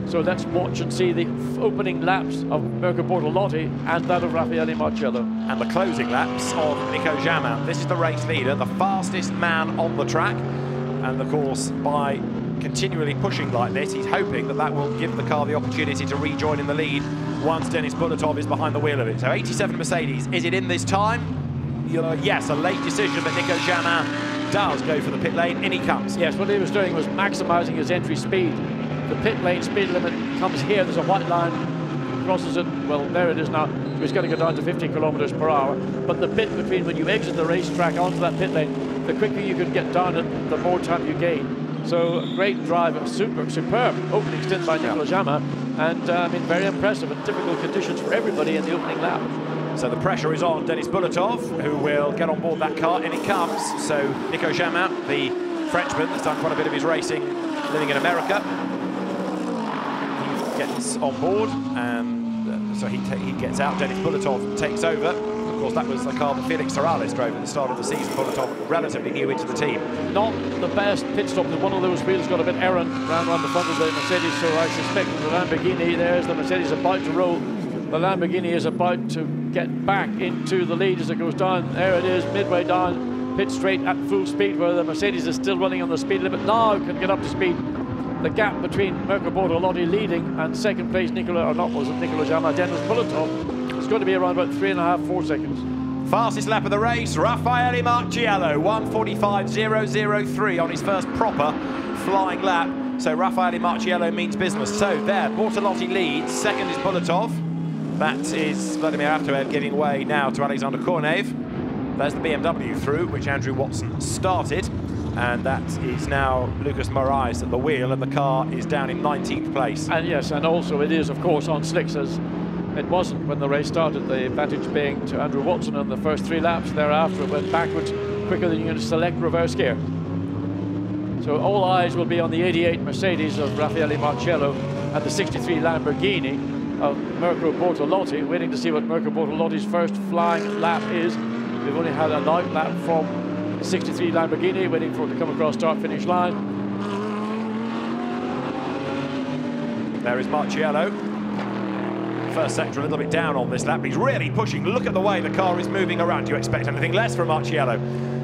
So let's watch and see the opening laps of Mirko Bortolotti and that of Raffaele Marciello. And the closing laps of Nico Jamin. This is the race leader, the fastest man on the track. And of course, by continually pushing like this, he's hoping that that will give the car the opportunity to rejoin in the lead once Denis Bulatov is behind the wheel of it. So 87 Mercedes, is it in this time? Yes, a late decision, but Nico Jamin does go for the pit lane, in he comes. Yes, what he was doing was maximising his entry speed. The pit lane speed limit comes here, there's a white line, crosses it, well, there it is now. He's going to go down to 50 kilometres per hour. But the bit between when you exit the racetrack onto that pit lane, the quicker you can get down it, the more time you gain. So a great drive, a superb opening stint by Nicolas Jamin, and I mean, very impressive and difficult conditions for everybody in the opening lap. So the pressure is on Denis Bulatov, who will get on board that car, and it comes. So Nico Jamin, the Frenchman, has done quite a bit of his racing living in America. He gets on board, and so he gets out. Denis Bulatov takes over. Of course, that was the car that Felix Morales drove at the start of the season. Bulatov relatively new into the team. Not the best pit stop. One of those wheels got a bit errant around the front of the Mercedes, so I suspect the Lamborghini, there's the Mercedes about to roll. The Lamborghini is about to get back into the lead as it goes down. There it is, midway down, pit straight at full speed, where the Mercedes is still running on the speed limit. Now can get up to speed. The gap between Mirko Bortolotti leading and second place Nicola Jamaden's Bulletov is going to be around about 3.5, 4 seconds. Fastest lap of the race, Raffaele Marciello, 1:45.003 on his first proper flying lap. So Raffaele Marciello means business. So there, Bortolotti leads, second is Bulletov. That is Vladimir Avtoev giving way now to Alexander Kornev. There's the BMW through, which Andrew Watson started. And that is now Lucas Moraes at the wheel, and the car is down in 19th place. And yes, and also it is, of course, on slicks, as it wasn't when the race started, the advantage being to Andrew Watson on the first 3 laps. Thereafter, it went backwards quicker than you can select reverse gear. So all eyes will be on the 88 Mercedes of Raffaele Marciello and the 63 Lamborghini of Mirko Bortolotti, waiting to see what Mirko Bortolotti's first flying lap is. We've only had a night lap from the 63 Lamborghini, waiting for it to come across start-finish line. There is Marciello. First sector a little bit down on this lap. He's really pushing. Look at the way the car is moving around. Do you expect anything less from Marciello?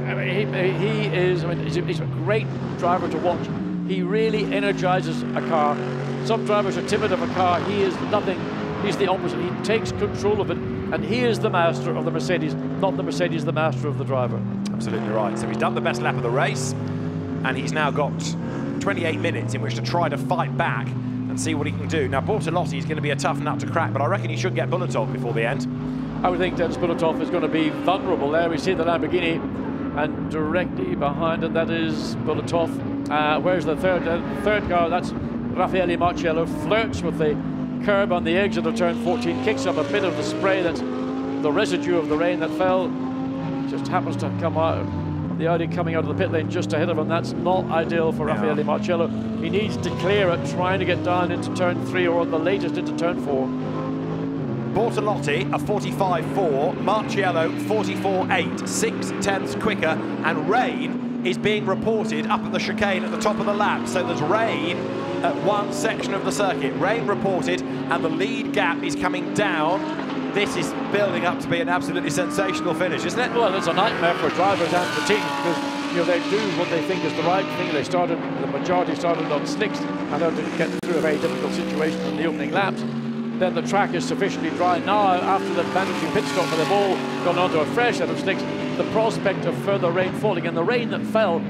I mean, he is, I mean, he's a great driver to watch. He really energizes a car. Some drivers are timid of a car. He is nothing. He's the opposite. He takes control of it, and he is the master of the Mercedes, not the Mercedes the master of the driver. Absolutely right. So he's done the best lap of the race, and he's now got 28 minutes in which to try to fight back and see what he can do. Now, Bortolotti is going to be a tough nut to crack, but I reckon he should get Bulletov before the end. I would think Dennis Bulletov is going to be vulnerable there. We see the Lamborghini, and directly behind it, that is Bulletov. Where's the third car? That's Raffaele Marciello. Flirts with the curb on the exit of turn 14, kicks up a bit of the spray. That's the residue of the rain that fell. Just happens to come out. The Audi coming out of the pit lane just ahead of him. That's not ideal for Raffaele Marciello. He needs to clear it, trying to get down into turn 3 or at the latest into turn 4. Bortolotti a 45.4, Marciello 44.8, 6/10ths quicker, and rain is being reported up at the chicane at the top of the lap. So there's rain at one section of the circuit. Rain reported, and the lead gap is coming down. This is building up to be an absolutely sensational finish, isn't it? Well, it's a nightmare for drivers and for teams, because they do what they think is the right thing. The majority started on slicks, and they're getting through a very difficult situation in the opening laps. Then the track is sufficiently dry. Now, after the managing pit stop, where they've all gone onto a fresh set of slicks, the prospect of further rain falling, and the rain that fell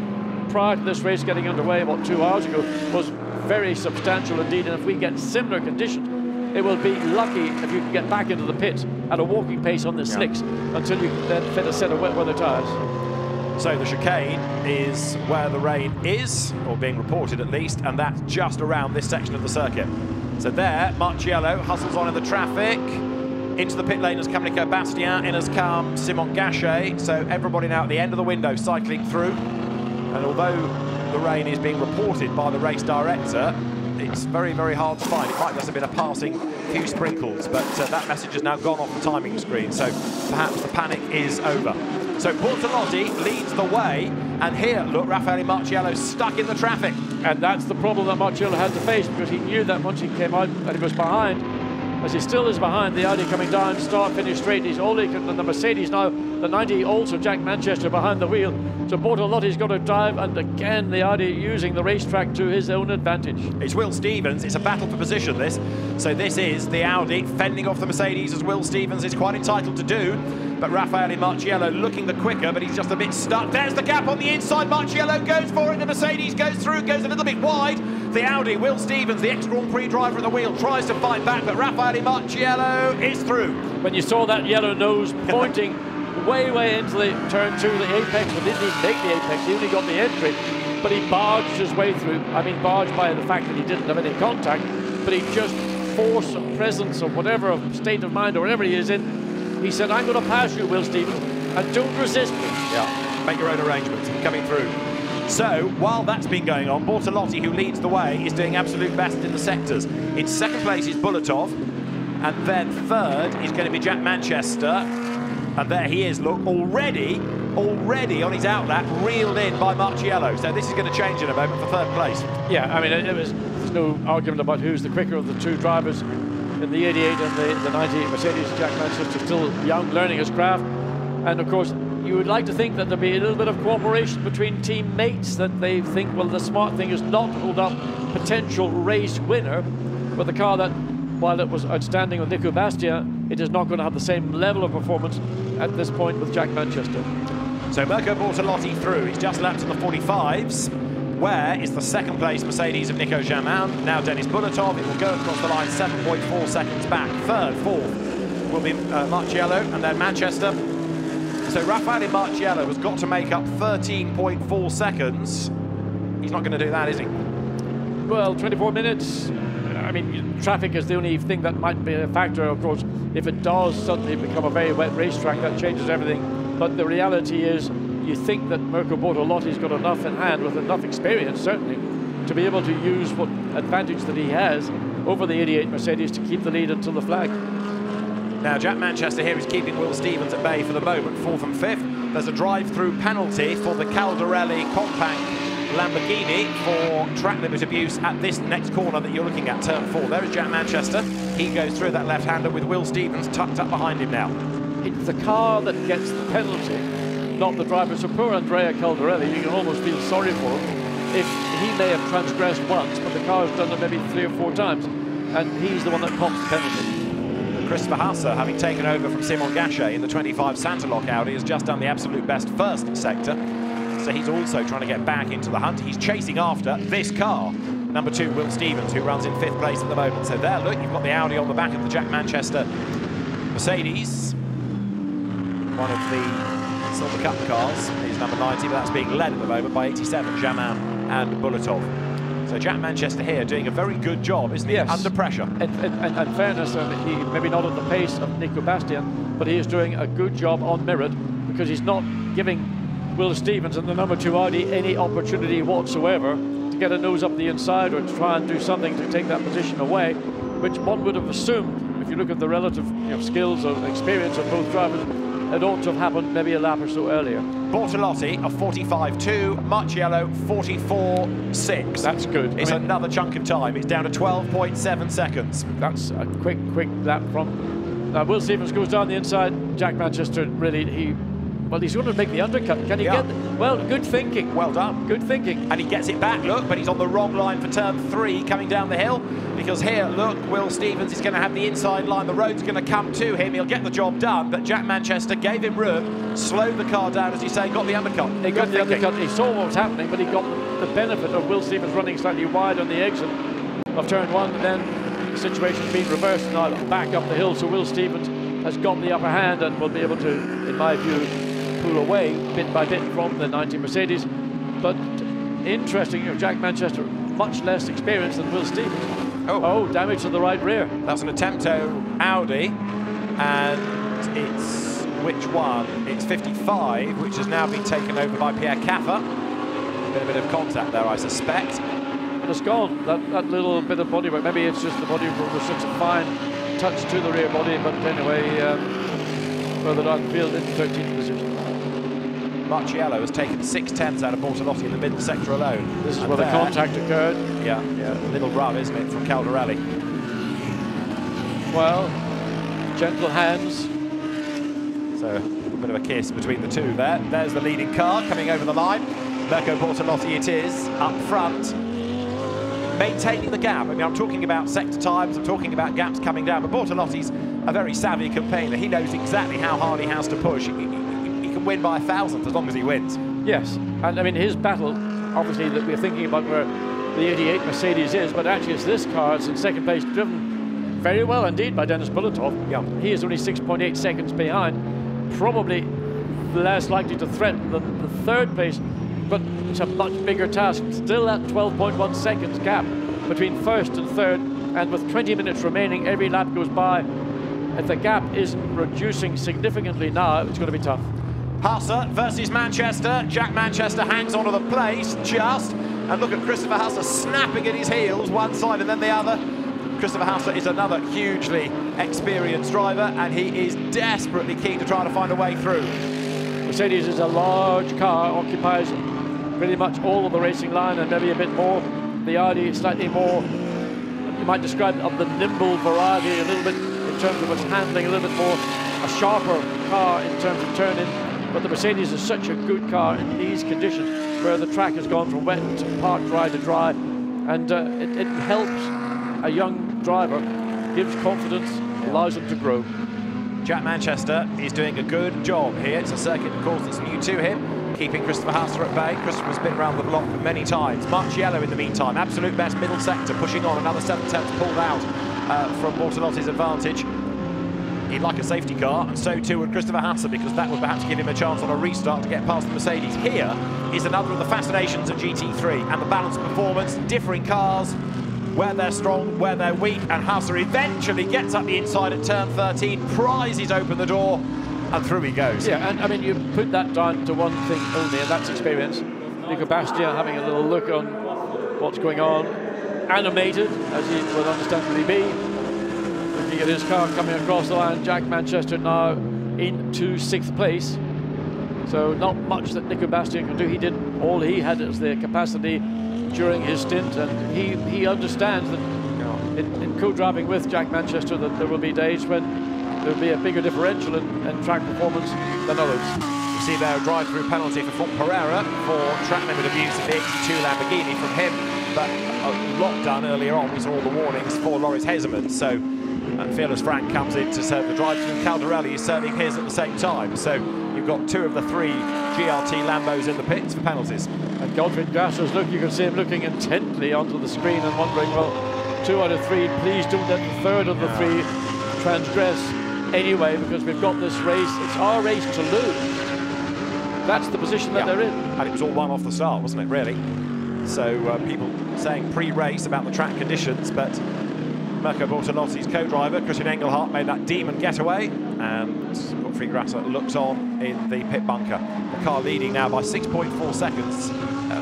prior to this race getting underway about 2 hours ago was very substantial indeed. And if we get similar conditions, it will be lucky if you can get back into the pit at a walking pace on the slicks until you can then fit a set of wet weather tyres. So the chicane is where the rain is, or being reported at least, and that's just around this section of the circuit. So there, Marciello hustles on in the traffic. Into the pit lane has come Nico Bastien, in has come Simon Gachet. So everybody now at the end of the window cycling through. And although the rain is being reported by the race director, it's very, very hard to find. It might just have been a passing few sprinkles, but that message has now gone off the timing screen, so perhaps the panic is over. So Bortolotti leads the way, and here, look, Raffaele Marciello stuck in the traffic. And that's the problem that Marciello had to face, because he knew that once he came out that he was behind, as he still is behind, the Audi coming down, start, finish straight. He's only, and the Mercedes now, the 90, also Jack Manchester behind the wheel. So Bortolotti's got to drive, and again, the Audi using the racetrack to his own advantage. It's Will Stevens. It's a battle for position, this. So this is the Audi fending off the Mercedes, as Will Stevens is quite entitled to do. But Raffaele Marciello looking the quicker, but he's just a bit stuck. There's the gap on the inside. Marciello goes for it. The Mercedes goes through, goes a little bit wide. The Audi, Will Stevens, the ex-Grand Prix driver at the wheel, tries to fight back, but Raffaele Marciello is through. When you saw that yellow nose pointing way into the turn 2, the apex, but didn't even make the apex, he only got the entry, but he barged his way through. I mean, barged by the fact that he didn't have any contact, but he just force of presence or whatever state of mind or whatever he is in. He said, I'm going to pass you, Will Stevens, and don't resist me. Yeah, make your own arrangements, coming through. So, while that's been going on, Bortolotti, who leads the way, is doing absolute best in the sectors. In second place is Bulletov, and then third is going to be Jack Manchester. And there he is, look, already on his outlap, reeled in by Marciello. So this is going to change in a moment for third place. Yeah, I mean, there's no argument about who's the quicker of the two drivers. in the 88 and the 98 Mercedes. Jack Manchester still young, learning his craft. And of course, you would like to think that there'd be a little bit of cooperation between teammates, that they think, well, the smart thing is not to hold up potential race winner with a car that, while it was outstanding with Nico Bastia, it is not going to have the same level of performance at this point with Jack Manchester. So Mirko Bortolotti through. He's just lapped to the 45s. Where is the second place Mercedes of Nico Jamin? Now Dennis Bulatov. It will go across the line 7.4 seconds back. Third, fourth will be Marciello, and then Manchester. So Raffaele Marciello has got to make up 13.4 seconds. He's not going to do that, is he? Well, 24 minutes. I mean, traffic is the only thing that might be a factor. Of course, if it does suddenly become a very wet racetrack, that changes everything. But the reality is, you think that Mirko Bortolotti's got enough in hand, with enough experience, certainly, to be able to use what advantage that he has over the 88 Mercedes to keep the lead until the flag. Now, Jack Manchester here is keeping Will Stevens at bay for the moment, 4th and 5th. There's a drive-through penalty for the Caldarelli compact Lamborghini for track limit abuse at this next corner that you're looking at, turn 4. There is Jack Manchester. He goes through that left-hander with Will Stevens tucked up behind him now. It's the car that gets the penalty, not the driver. So poor Andrea Caldarelli, you can almost feel sorry for him. If he may have transgressed once, but the car has done it maybe 3 or 4 times, and he's the one that cops the penalty. Christopher Hasse, having taken over from Simon Gachet in the 25 Santaloc Audi, has just done the absolute best first sector. So he's also trying to get back into the hunt. He's chasing after this car, number 2, Will Stevens, who runs in 5th place at the moment. So there, look, you've got the Audi on the back of the Jack Manchester Mercedes. One of the Silver Cup cars is number 90, but that's being led at the moment by 87, Jamin and Bulatov. So Jack Manchester here doing a very good job, isn't he? Yes. Under pressure. And fairness, he maybe not at the pace of Nico Bastian, but he is doing a good job on merit, because he's not giving Will Stevens and the number 2 Audi any opportunity whatsoever to get a nose up the inside or to try and do something to take that position away, which one would have assumed, if you look at the relative skills or experience of both drivers, it ought to have happened maybe a lap or so earlier. Bortolotti of 45.2, Marciello 44.6. That's good. It's another chunk of time. It's down to 12.7 seconds. That's a quick lap from... Will Stevens goes down the inside. Jack Manchester really, well, he's going to make the undercut. Can he get... Well, good thinking. Well done. Good thinking. And he gets it back, look, but he's on the wrong line for turn 3 coming down the hill, because here, look, Will Stevens is going to have the inside line. The road's going to come to him. He'll get the job done, but Jack Manchester gave him room, slowed the car down, as you say, got the undercut. He got the undercut. He saw what was happening, but he got the benefit of Will Stevens running slightly wide on the exit of turn 1, and then the situation's been reversed now back up the hill, so Will Stevens has got the upper hand and will be able to, in my view, pull away bit by bit from the 90 Mercedes. But interesting, Jack Manchester, much less experienced than Will Stevens. Oh, damage to the right rear. That's an Attempto Audi, and it's which one? It's 55, which has now been taken over by Pierre Caffer. A bit of contact there, I suspect. And it's gone, that little bit of bodywork. Maybe it's just the bodywork was such a fine touch to the rear body, but anyway, further down the field in 13th position. Marciello has taken 6/10 out of Bortolotti in the middle sector alone. This is where the contact occurred. Yeah, a little rub, isn't it, from Caldarelli? Well, gentle hands. So, a bit of a kiss between the two there. There's the leading car coming over the line. Mirko Bortolotti it is, up front. Maintaining the gap. I mean, I'm talking about sector times, I'm talking about gaps coming down, but Bortolotti's a very savvy campaigner. He knows exactly how hard he has to push. He can win by 1,000th as long as he wins. Yes, and I mean, his battle, obviously, that we're thinking about where the 88 Mercedes is, but actually it's this car. It's in second place, driven very well indeed by Dennis Bulatov. Yeah. He is only 6.8 seconds behind, probably less likely to threaten than the third place, but it's a much bigger task. Still at 12.1 seconds gap between first and third, and with 20 minutes remaining, every lap goes by. If the gap isn't reducing significantly now, it's going to be tough. Hasse versus Manchester. Jack Manchester hangs onto the place just, and look at Christopher Hasse snapping at his heels, one side and then the other. Christopher Hasse is another hugely experienced driver, and he is desperately keen to try to find a way through. Mercedes is a large car, occupies pretty much all of the racing line and maybe a bit more. The Audi is slightly more you might describe it, of the nimble variety a little bit in terms of its handling, a little bit more, a sharper car in terms of turning. But the Mercedes is such a good car in these conditions where the track has gone from wet to park, dry to dry, and it helps a young driver, gives confidence, allows them to grow. Jack Manchester is doing a good job here. It's a circuit, of course, that's new to him, keeping Christopher Haase at bay. Christopher's been around the block many times. Marciello in the meantime, absolute best middle sector, pushing on, another 7 tenths pulled out from Bortolotti's advantage. He'd like a safety car, and so too would Christopher Haase, because that would perhaps give him a chance on a restart to get past the Mercedes. Here is another of the fascinations of GT3 and the balanced performance, differing cars, where they're strong, where they're weak, and Haase eventually gets up the inside at turn 13, prizes open the door, and through he goes. Yeah, and I mean, you put that down to one thing only, and that's experience. Nico Bastian having a little look on what's going on, animated, as he will understandably be. Looking at his car coming across the line, Jack Manchester now into 6th place. So not much that Nico Bastian can do. He did all he had as the capacity during his stint, and he understands that in co-driving with Jack Manchester that there will be days when there will be a bigger differential in track performance than others. You see there a drive-through penalty for Pereira for track limit abuse of the 82 Lamborghini from him, but a lot done earlier on. We saw all the warnings for Loris Hesemann, so Fearless Frank comes in to serve the drive-through. Caldarelli is serving his at the same time, so you've got 2 of the 3 GRT Lambos in the pits for penalties. And Gottfried Grasser's look, you can see him looking intently onto the screen and wondering, well, 2 out of 3, please don't let the 3rd of the 3 transgress anyway, because we've got this race. It's our race to lose. That's the position that they're in. And it was all one off the start, wasn't it, really? So people saying pre-race about the track conditions, but Mirko Bortolotti's co-driver, Christian Engelhardt, made that demon getaway, and Gottfried Grasser looks on in the pit bunker. The car leading now by 6.4 seconds.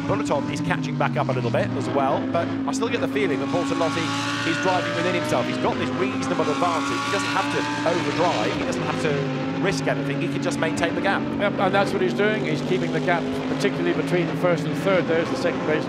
Bulleton is catching back up a little bit as well, but I still get the feeling that Bortolotti is driving within himself. He's got this reasonable advantage. He doesn't have to overdrive, he doesn't have to risk anything, he can just maintain the gap. Yep, and that's what he's doing. He's keeping the gap, particularly between the 1st and 3rd. There's the 2nd place.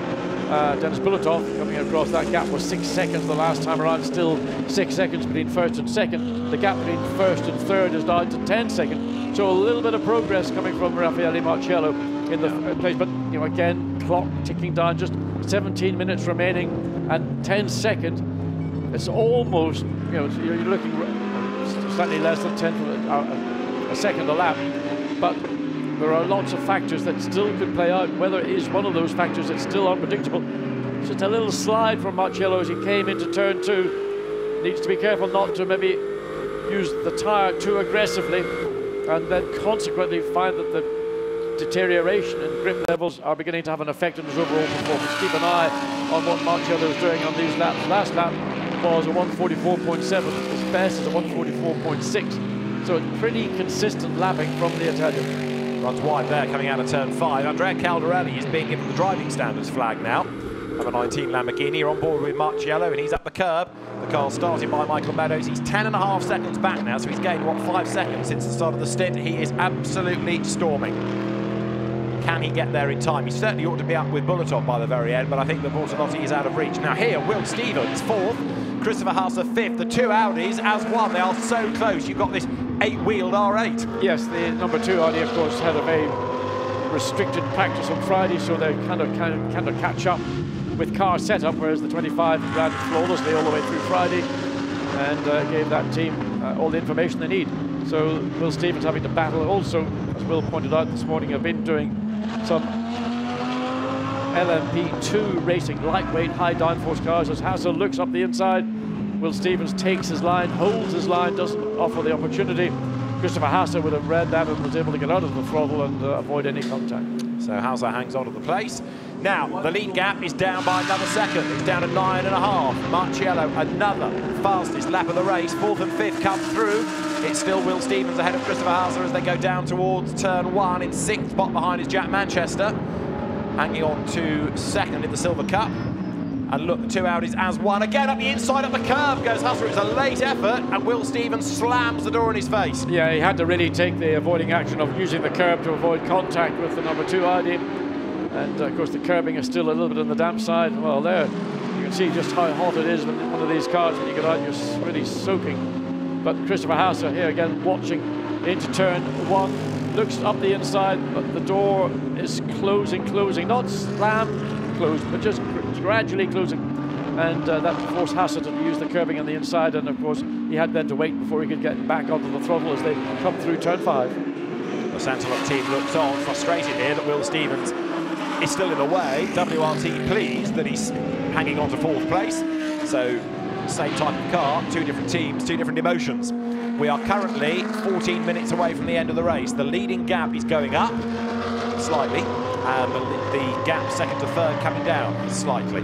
Dennis Bulletov coming across. That gap was 6 seconds the last time around, still 6 seconds between 1st and 2nd. The gap between 1st and 3rd is down to 10 seconds. So a little bit of progress coming from Raffaele Marciello in the place, but you know, again, clock ticking down, just 17 minutes remaining and 10 seconds. It's almost, you know, you're looking slightly less than 10 a second a lap, but there are lots of factors that still could play out. Whether it is one of those factors that's still unpredictable. Just a little slide from Marciello as he came into turn 2. Needs to be careful not to maybe use the tyre too aggressively and then consequently find that the deterioration in grip levels are beginning to have an effect on his overall performance. Keep an eye on what Marciello is doing on these laps. Last lap was a 144.7. His best is a 144.6. So it's pretty consistent lapping from the Italian. Runs wide there coming out of turn 5. Andrea Caldarelli is being given the driving standards flag now. Number 19 Lamborghini on board with Marciello, and he's up the curb. The car started by Michael Meadows. He's 10.5 seconds back now, so he's gained, what, 5 seconds since the start of the stint. He is absolutely storming. Can he get there in time? He certainly ought to be up with Bulletov by the very end, but I think that Bortolotti is out of reach. Now here, Will Stevens, 4th. Christopher Haase, 5th. The 2 Audis as one. They are so close. You've got this 8-wheeled R8. Yes, the number 2 Audi, of course, had a very restricted practice on Friday, so they kind of catch up with car setup, whereas the 25 ran flawlessly all the way through Friday and gave that team all the information they need. So Will Stevens having to battle. Also, as Will pointed out this morning, have been doing some LMP2 racing, lightweight, high downforce cars. As Haase looks up the inside, Will Stevens takes his line, holds his line, doesn't offer the opportunity. Christopher Haase would have read that and was able to get out of the throttle and avoid any contact. So Haase hangs on to the place. Now, the lead gap is down by another second. It's down to 9.5. Marciello, another fastest lap of the race. 4th and 5th come through. It's still Will Stevens ahead of Christopher Haase as they go down towards turn 1. In 6th spot behind is Jack Manchester, hanging on to 2nd in the Silver Cup. And look, the 2 Audis as one. Again, up the inside of the curve goes Haase. It was a late effort, and Will Stevens slams the door in his face. Yeah, he had to really take the avoiding action of using the curb to avoid contact with the number 2 Audi. And of course, the curbing is still a little bit on the damp side. Well, there, you can see just how hot it is when one of these cars, when you get out, you're really soaking. But Christopher Haase here again watching into turn 1, looks up the inside, but the door is closing, not slam closed, but just gradually closing. And that forced Haase to use the curbing on the inside, and of course he had then to wait before he could get back onto the throttle as they come through turn 5. The Santalot team looks on, frustrated here that Will Stevens is still in the way. WRT pleased that he's hanging on to 4th place. So, same type of car, 2 different teams, 2 different emotions. We are currently 14 minutes away from the end of the race. The leading gap is going up slightly, and the gap second to third coming down slightly.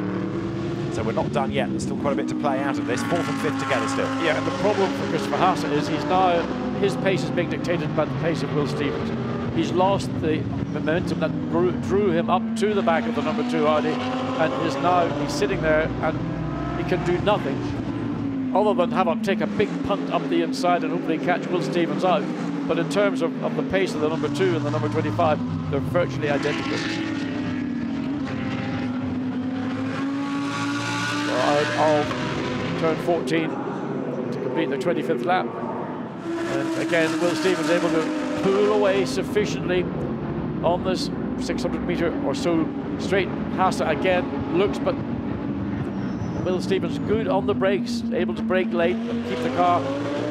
So we're not done yet. There's still quite a bit to play out of this. 4th and 5th together still. Yeah, and the problem for Christopher Haase is his pace is being dictated by the pace of Will Stevens. He's lost the momentum that drew him up to the back of the number 2 Audi, and he's sitting there and he can do nothing other than take a big punt up the inside and hopefully catch Will Stevens out. But in terms of the pace of the number 2 and the number 25, they're virtually identical. I'll turn 14 to complete the 25th lap. And again, Will Stevens able to pull away sufficiently on this 600-meter or so straight. Haase again looks, but Will Stevens good on the brakes, able to brake late and keep the car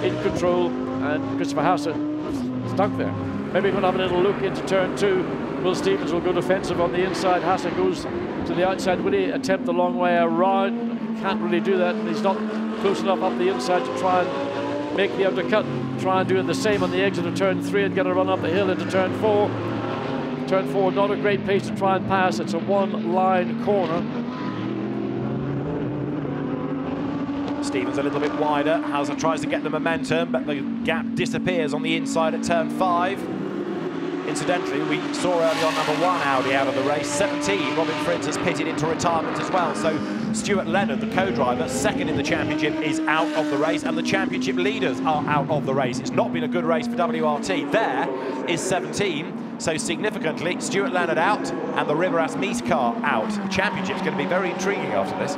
in control, and Christopher Haase stuck there. Maybe we'll have a little look into turn 2. Will Stevens will go defensive on the inside. Haase goes to the outside. Will he attempt the long way around? Can't really do that, and he's not close enough up the inside to try and make the undercut. Try and do the same on the exit of turn 3 and get a run up the hill into turn 4. Turn 4, not a great pace to try and pass. It's a one-line corner. Stevens a little bit wider. Haase tries to get the momentum, but the gap disappears on the inside at turn 5. Incidentally, we saw early on number 1 Audi out of the race. 17, Robin Fritz has pitted into retirement as well. So Stuart Leonard, the co-driver, second in the championship, is out of the race, and the championship leaders are out of the race. It's not been a good race for WRT. There is 17, so significantly, Stuart Leonard out, and the Riveras Mees car out. The championship's going to be very intriguing after this.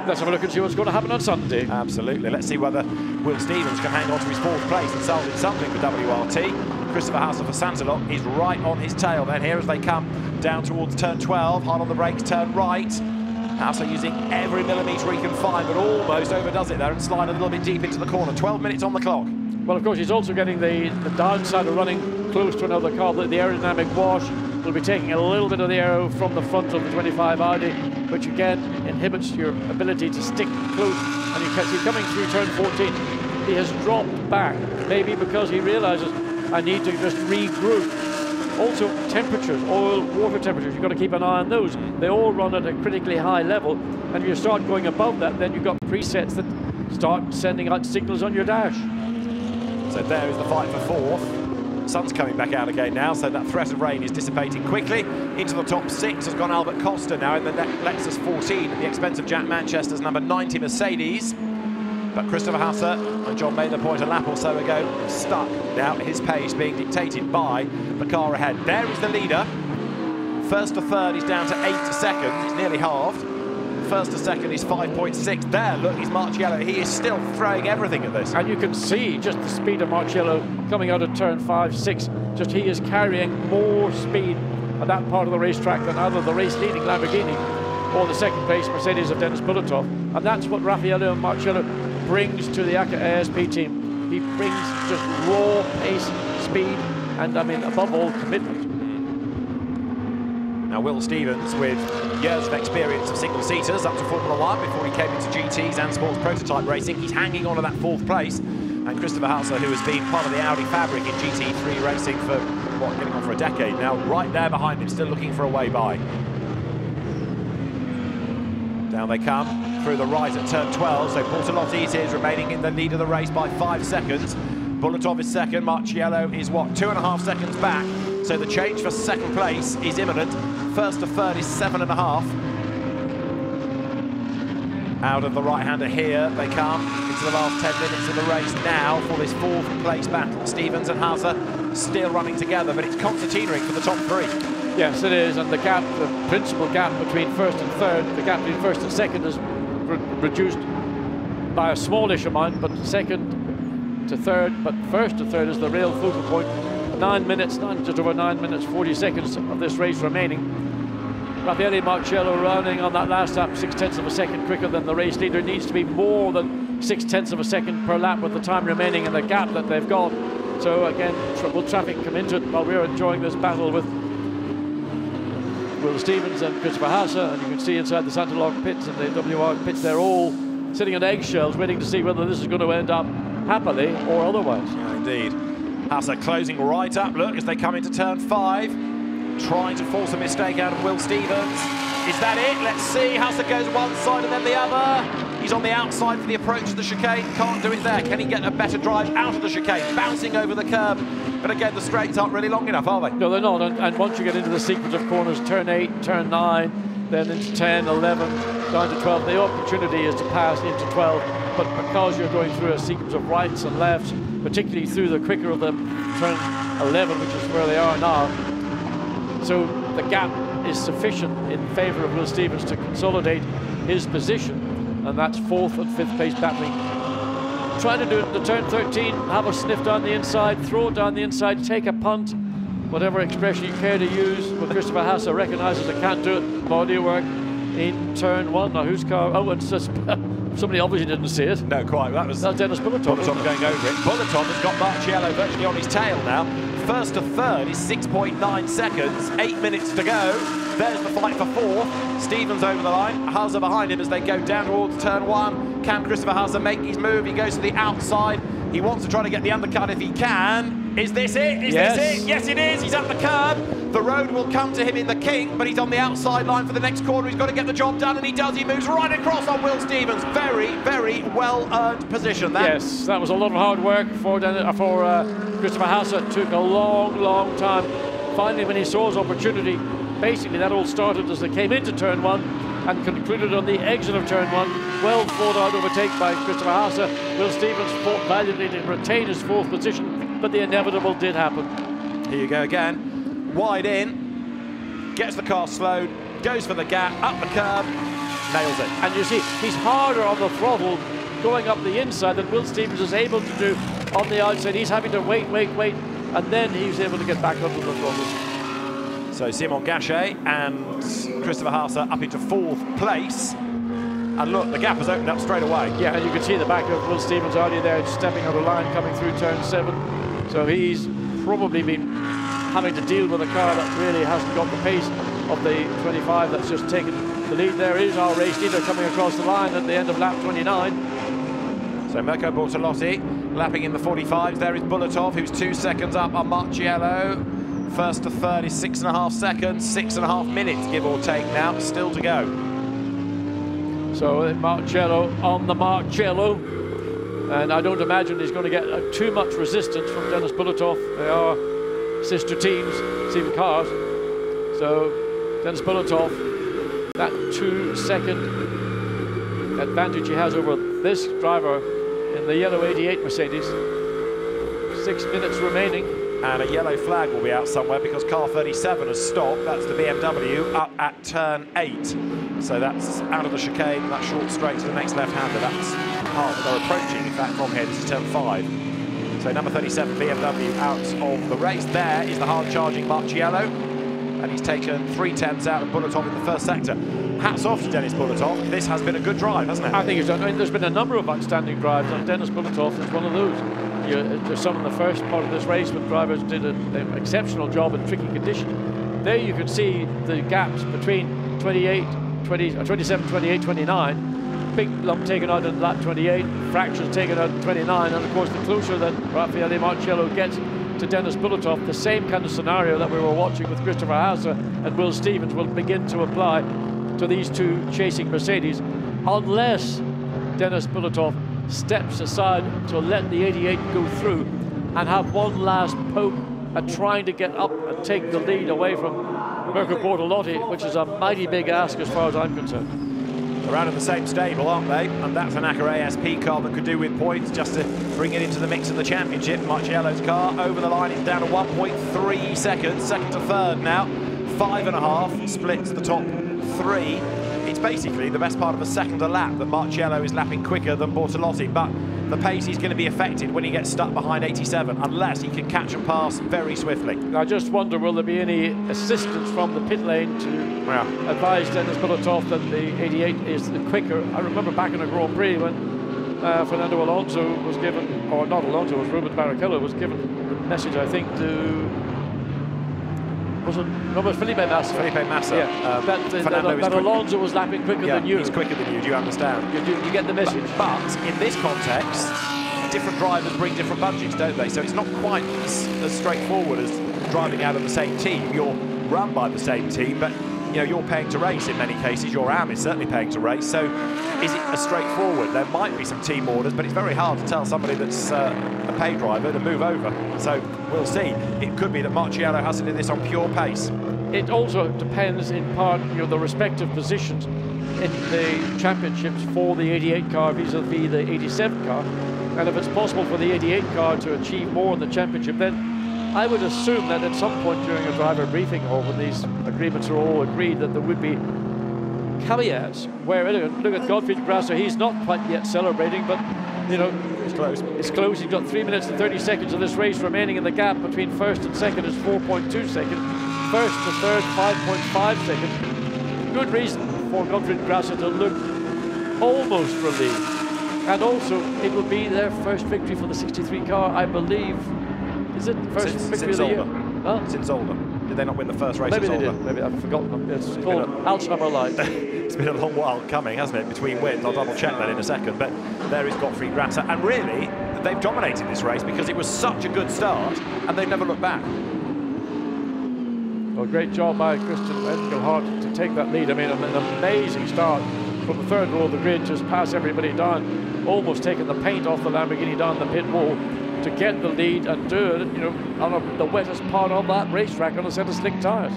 Let's have a look and see what's going to happen on Sunday. Absolutely. Let's see whether Will Stevens can hang on to his 4th place and salvage something for WRT. Christopher Haase for Santalot is right on his tail then here as they come down towards turn 12. Hard on the brakes, turn right. Haase using every millimetre he can find, but almost overdoes it there and slide a little bit deep into the corner. 12 minutes on the clock. Well, of course, he's also getting the downside of running close to another car. The aerodynamic wash will be taking a little bit of the aero from the front of the 25 Audi, which again inhibits your ability to stick close. And you can see coming through turn 14, he has dropped back, maybe because he realizes I need to just regroup. Also, temperatures, oil, water temperatures, you've got to keep an eye on those. They all run at a critically high level, and if you start going above that, then you've got presets that start sending out signals on your dash. So there is the fight for 4th. Sun's coming back out again now, so that threat of rain is dissipating quickly. Into the top 6 has gone Albert Costa now in the Lexus 14 at the expense of Jack Manchester's number 90 Mercedes. But Christopher Haase, and John made the point a lap or so ago, stuck now, his pace being dictated by the car ahead. There is the leader. 1st to 3rd is down to 8 seconds, nearly halved. 1st to 2nd is 5.6. There, look, is Marciello. He is still throwing everything at this. And you can see just the speed of Marciello coming out of turn 5, 6. Just he is carrying more speed at that part of the racetrack than either the race-leading Lamborghini or the 2nd place Mercedes of Dennis Bulletov. And that's what Raffaello and Marciello brings to the ASP team. He brings just raw pace, speed, and I mean, above all, commitment. Now, Will Stevens, with years of experience of single-seaters up to Formula 1 before he came into GTs and sports prototype racing, he's hanging on to that 4th place. And Christopher Haase, who has been part of the Audi fabric in GT3 racing for, what, getting on for a decade now, right there behind him, still looking for a way by. Down they come, through the right at turn 12, so Bortolotti is remaining in the lead of the race by 5 seconds. Bulletov is 2nd, Marciello is, what, 2.5 seconds back, so the change for 2nd place is imminent. 1st to 3rd is 7.5. Out of the right-hander here they come into the last 10 minutes of the race now for this 4th place battle. Stevens and Haase still running together, but it's concertinaing for the top 3. Yes, it is, and the gap, the principal gap between 1st and 3rd, the gap between 1st and 2nd has reduced by a smallish amount, but second to third, but first to third is the real focal point. 9 minutes, just over 9 minutes, 40 seconds of this race remaining. Raffaele Marcello running on that last lap 0.6 of a second quicker than the race leader. Needs to be more than 0.6 of a second per lap with the time remaining and the gap that they've got. So again, will traffic come into it while we're enjoying this battle with Will Stevens and Christopher Haase, and you can see inside the Santa Log pits and the WR pits, they're all sitting on eggshells waiting to see whether this is going to end up happily or otherwise. Yeah, indeed. Haase closing right up, look, as they come into turn 5, trying to force a mistake out of Will Stevens. Is that it? Let's see. Haase goes one side and then the other. He's on the outside for the approach to the chicane. Can't do it there. Can he get a better drive out of the chicane? Bouncing over the curb. But again, the straights aren't really long enough, are they? No, they're not. And once you get into the sequence of corners, turn 8, turn 9, then into 10, 11, down to 12, the opportunity is to pass into 12. But because you're going through a sequence of rights and lefts, particularly through the quicker of them, turn 11, which is where they are now, so the gap is sufficient in favour of Will Stevens to consolidate his position, and that's 4th and 5th place battling. Trying to do it in the turn 13, have a sniff down the inside, throw it down the inside, take a punt, whatever expression you care to use. But Christopher Haase recognises they can't do it. Body work in turn 1. Now whose car? Oh, it's just somebody obviously didn't see it. No, quite. That's Dennis Bulletov. Bulletov going over it. Bulletov has got Marcello virtually on his tail now. First to third is 6.9 seconds, 8 minutes to go. There's the fight for 4th. Stevens over the line, Haase behind him as they go down towards turn 1. Can Christopher Haase make his move? He goes to the outside. He wants to try to get the undercut if he can. Is this it? Is this it? Yes, it is. He's at the curb. The road will come to him in the kink, but he's on the outside line for the next corner. He's got to get the job done, and he does. He moves right across on Will Stevens. Very, very well-earned position there. Yes, that was a lot of hard work for Christopher Haase. It took a long, long time. Finally, when he saw his opportunity, basically that all started as they came into turn 1 and concluded on the exit of turn 1. Well thought out overtake by Christopher Haase. Will Stevens fought valiantly to retain his 4th position, but the inevitable did happen. Here you go again. Wide in, gets the car slowed, goes for the gap, up the curb, nails it. And you see, he's harder on the throttle going up the inside than Will Stevens is able to do on the outside. He's having to wait, and then he's able to get back onto the throttle. So Simon Gachet and Christopher Haase up into 4th place. And look, the gap has opened up straight away. Yeah, and you can see the back of Will Stevens already there, stepping out of line, coming through turn 7. So he's probably been having to deal with a car that really hasn't got the pace of the 25 that's just taken the lead. There is our race leader coming across the line at the end of lap 29. So Mirko Bortolotti lapping in the 45s. There is Bulletov, who's 2 seconds up on Marcello. First to third is 6.5 seconds, 6.5 minutes, give or take now, still to go. So Marcello on the Marcello, and I don't imagine he's going to get too much resistance from Dennis Bulletov. They are sister teams, team cars. So Dennis Bulletov, that 2-second advantage he has over this driver in the yellow 88 Mercedes. 6 minutes remaining. And a yellow flag will be out somewhere because car 37 has stopped. That's the BMW up at turn 8. So that's out of the chicane, that short straight to the next left-hander. That's the part that they're approaching, in fact, from here. This is turn 5. So number 37 BMW out of the race. There is the hard-charging Marcello. And he's taken 3/10 out of Bulletov in the first sector. Hats off to Dennis Bulletov. This has been a good drive, hasn't it? I think it's done. I mean, there's been a number of outstanding drives, and Dennis Bulletov is one of those. There's some in the first part of this race when drivers did an exceptional job in tricky condition. There you can see the gaps between 27, 28, 29. Big lump taken out in lap 28, fractures taken out in 29, and of course the closer that Raffaele Marcello gets to Dennis Bulletov, the same kind of scenario that we were watching with Christopher Haase and Will Stevens will begin to apply to these two chasing Mercedes, unless Dennis Bulletov steps aside to let the 88 go through and have one last poke at trying to get up and take the lead away from Mirko Bortolotti, which is a mighty big ask as far as I'm concerned. Around in the same stable, aren't they? And that's an Acura ASP car that could do with points just to bring it into the mix of the championship. Marcello's car over the line, it's down to 1.3 seconds, second to third now. 5.5 splits the top 3. it's basically the best part of a second a lap that Marciello is lapping quicker than Bortolotti, but the pace is going to be affected when he gets stuck behind 87, unless he can catch and pass very swiftly. I just wonder, will there be any assistance from the pit lane to advise Dennis Bulletov that the 88 is the quicker? I remember back in a Grand Prix when Fernando Alonso was given, or not Alonso, it was Ruben Barrichello was given the message, I think, to... Was it Felipe Massa? Felipe Massa. Yeah, that Alonso was lapping quicker than you. He's quicker than you, do you understand? You get the message. But in this context, different drivers bring different budgets, don't they? So it's not quite as straightforward as driving out of the same team. You're run by the same team, but you know, you're paying to race in many cases. Your AM is certainly paying to race. So is it as straightforward? There might be some team orders, but it's very hard to tell somebody that's a pay driver to move over. So we'll see. It could be that Marciello has to do this on pure pace. It also depends in part, you know, the respective positions in the championships for the 88 car vis-a-vis the 87 car. And if it's possible for the 88 car to achieve more in the championship, then I would assume that at some point during a driver briefing or when these agreements are all agreed that there would be caveats where, look at Gottfried Grasser, he's not quite yet celebrating, but you know, it's close. It's close. He's got 3 minutes and 30 seconds of this race remaining, and the gap between first and second is 4.2 seconds. First to third, 5.5 seconds. Good reason for Gottfried Grasser to look almost relieved. And also, it will be their first victory for the 63 car, I believe. Is it first victory of the year? Huh? Since Zolder. Did they not win the first race? Maybe they did. Maybe I've forgotten them. It's called Alzheimer Light. It's been a long while coming, hasn't it, between wins? I'll double check that in a second. But there is Gottfried Grasser. And really, they've dominated this race because it was such a good start and they've never looked back. Well, great job by Christian Engelhardt to take that lead. I mean, an amazing start from the third row of the grid, just pass everybody down, almost taking the paint off the Lamborghini down the pit wall to get the lead and do it, you know, on the wettest part of that racetrack on a set of slick tyres.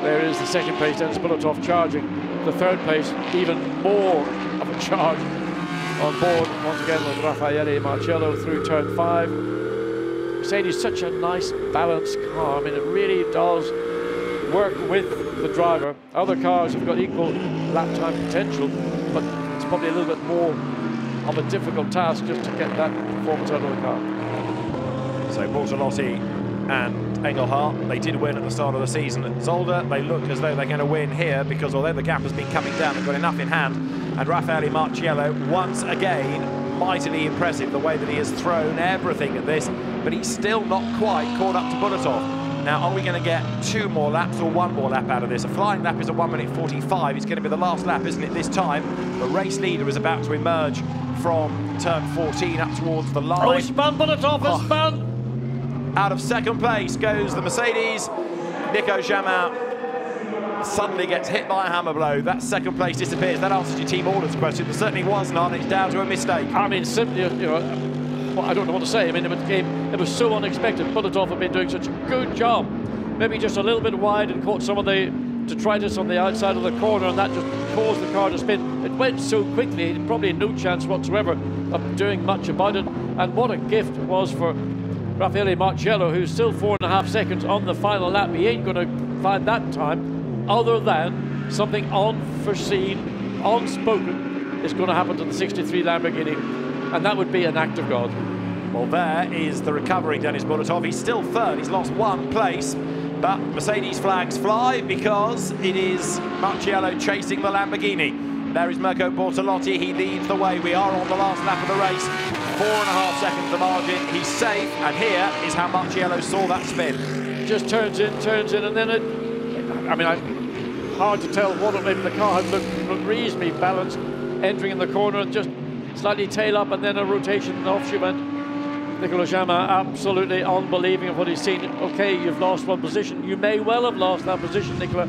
There is the second place, Dennis Bulletov charging. The third place, even more of a charge on board once again with Raffaele Marciello through turn 5. Mercedes, such a nice balanced car. I mean, it really does work with the driver. Other cars have got equal lap time potential, but it's probably a little bit more of a difficult task just to get that performance out of the car. So Bortolotti and Engelhardt, they did win at the start of the season at Zolder. They look as though they're going to win here because although the gap has been coming down, they've got enough in hand. And Raffaele Marciello, once again, mightily impressive the way that he has thrown everything at this, but he's still not quite caught up to Bulletov. Now, are we going to get 2 more laps or 1 more lap out of this? A flying lap is a 1:45. It's going to be the last lap, isn't it, this time? The race leader is about to emerge from turn 14 up towards the line. Oh, he spun, Bulletov has spun! Out of second place goes the Mercedes. Nico Jamin suddenly gets hit by a hammer blow. That second place disappears. That answers your team orders question. There certainly was none. It's down to a mistake. I mean, simply, you know, well, I don't know what to say. I mean, it was so unexpected. Bulletov had been doing such a good job. Maybe just a little bit wide and caught some of the detritus on the outside of the corner, and that just caused the car to spin. It went so quickly, probably no chance whatsoever of doing much about it. And what a gift it was for Raffaele Marciello, who's still 4.5 seconds on the final lap. He ain't going to find that time other than something unforeseen, unspoken is going to happen to the 63 Lamborghini, and that would be an act of God. Well, there is the recovering Dennis Bulletov. He's still third. He's lost 1 place, but Mercedes flags fly because it is Marciello chasing the Lamborghini. There is Mirko Bortolotti. He leads the way. We are on the last lap of the race. 4.5 seconds the margin. He's safe, and here is how Marciello saw that spin. Just turns in, and then it, I mean, hard to tell what, maybe the car had looked reasonably balanced, entering in the corner and just slightly tail up, and then a rotation and off she went. Nicolas Jamin, absolutely unbelieving of what he's seen. Okay, you've lost 1 position. You may well have lost that position, Nicolas,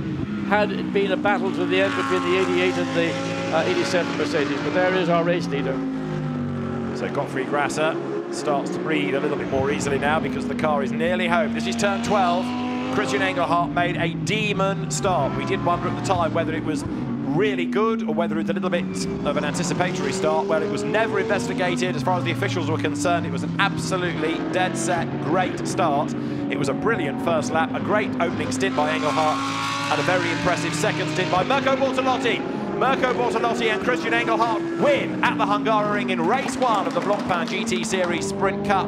had it been a battle to the end between the 88 and the 87 Mercedes. But there is our race leader. So Gottfried Grasser starts to breathe a little bit more easily now because the car is nearly home. This is turn 12. Christian Engelhardt made a demon start. We did wonder at the time whether it was really good or whether it's a little bit of an anticipatory start. Well, it was never investigated as far as the officials were concerned. It was an absolutely dead set great start. It was a brilliant first lap, a great opening stint by Engelhardt, And a very impressive second stint by Mirko Bortolotti. Mirko Bortolotti and Christian Engelhardt win at the Hungaroring in race 1 of the Blancpain GT Series Sprint Cup.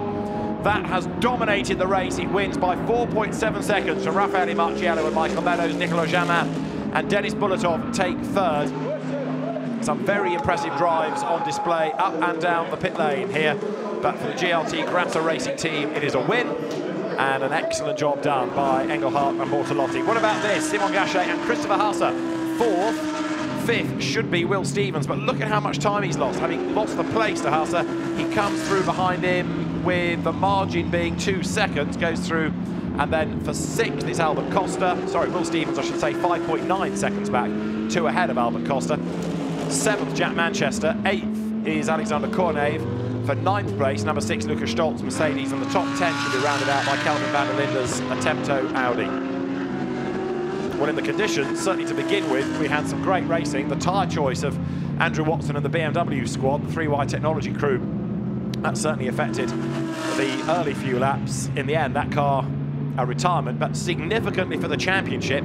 That has dominated the race. It wins by 4.7 seconds from Raffaele Marciello and Michael Meadows. Nicolas Jamin and Denis Bulletov take third. Some very impressive drives on display up and down the pit lane here. But for the GLT Granta Racing team, it is a win and an excellent job done by Engelhardt and Bortolotti. What about this? Simon Gachet and Christopher Haase, 4th. 5th should be Will Stevens, but look at how much time he's lost. Having lost the place to Haase, he comes through behind him with the margin being 2 seconds, goes through, and then for 6th it's Albert Costa. Sorry, Will Stevens, I should say, 5.9 seconds back, 2 ahead of Albert Costa. 7th, Jack Manchester. 8th is Alexander Kornev. For 9th place, number 6, Lucas Stoltz, Mercedes, and the top 10 should be rounded out by Kelvin van der Linde's Attempto Audi. Well, in the conditions, certainly to begin with, we had some great racing. The tyre choice of Andrew Watson and the BMW squad, the 3Y Technology crew, that certainly affected the early few laps. In the end, that car a retirement, but significantly for the championship,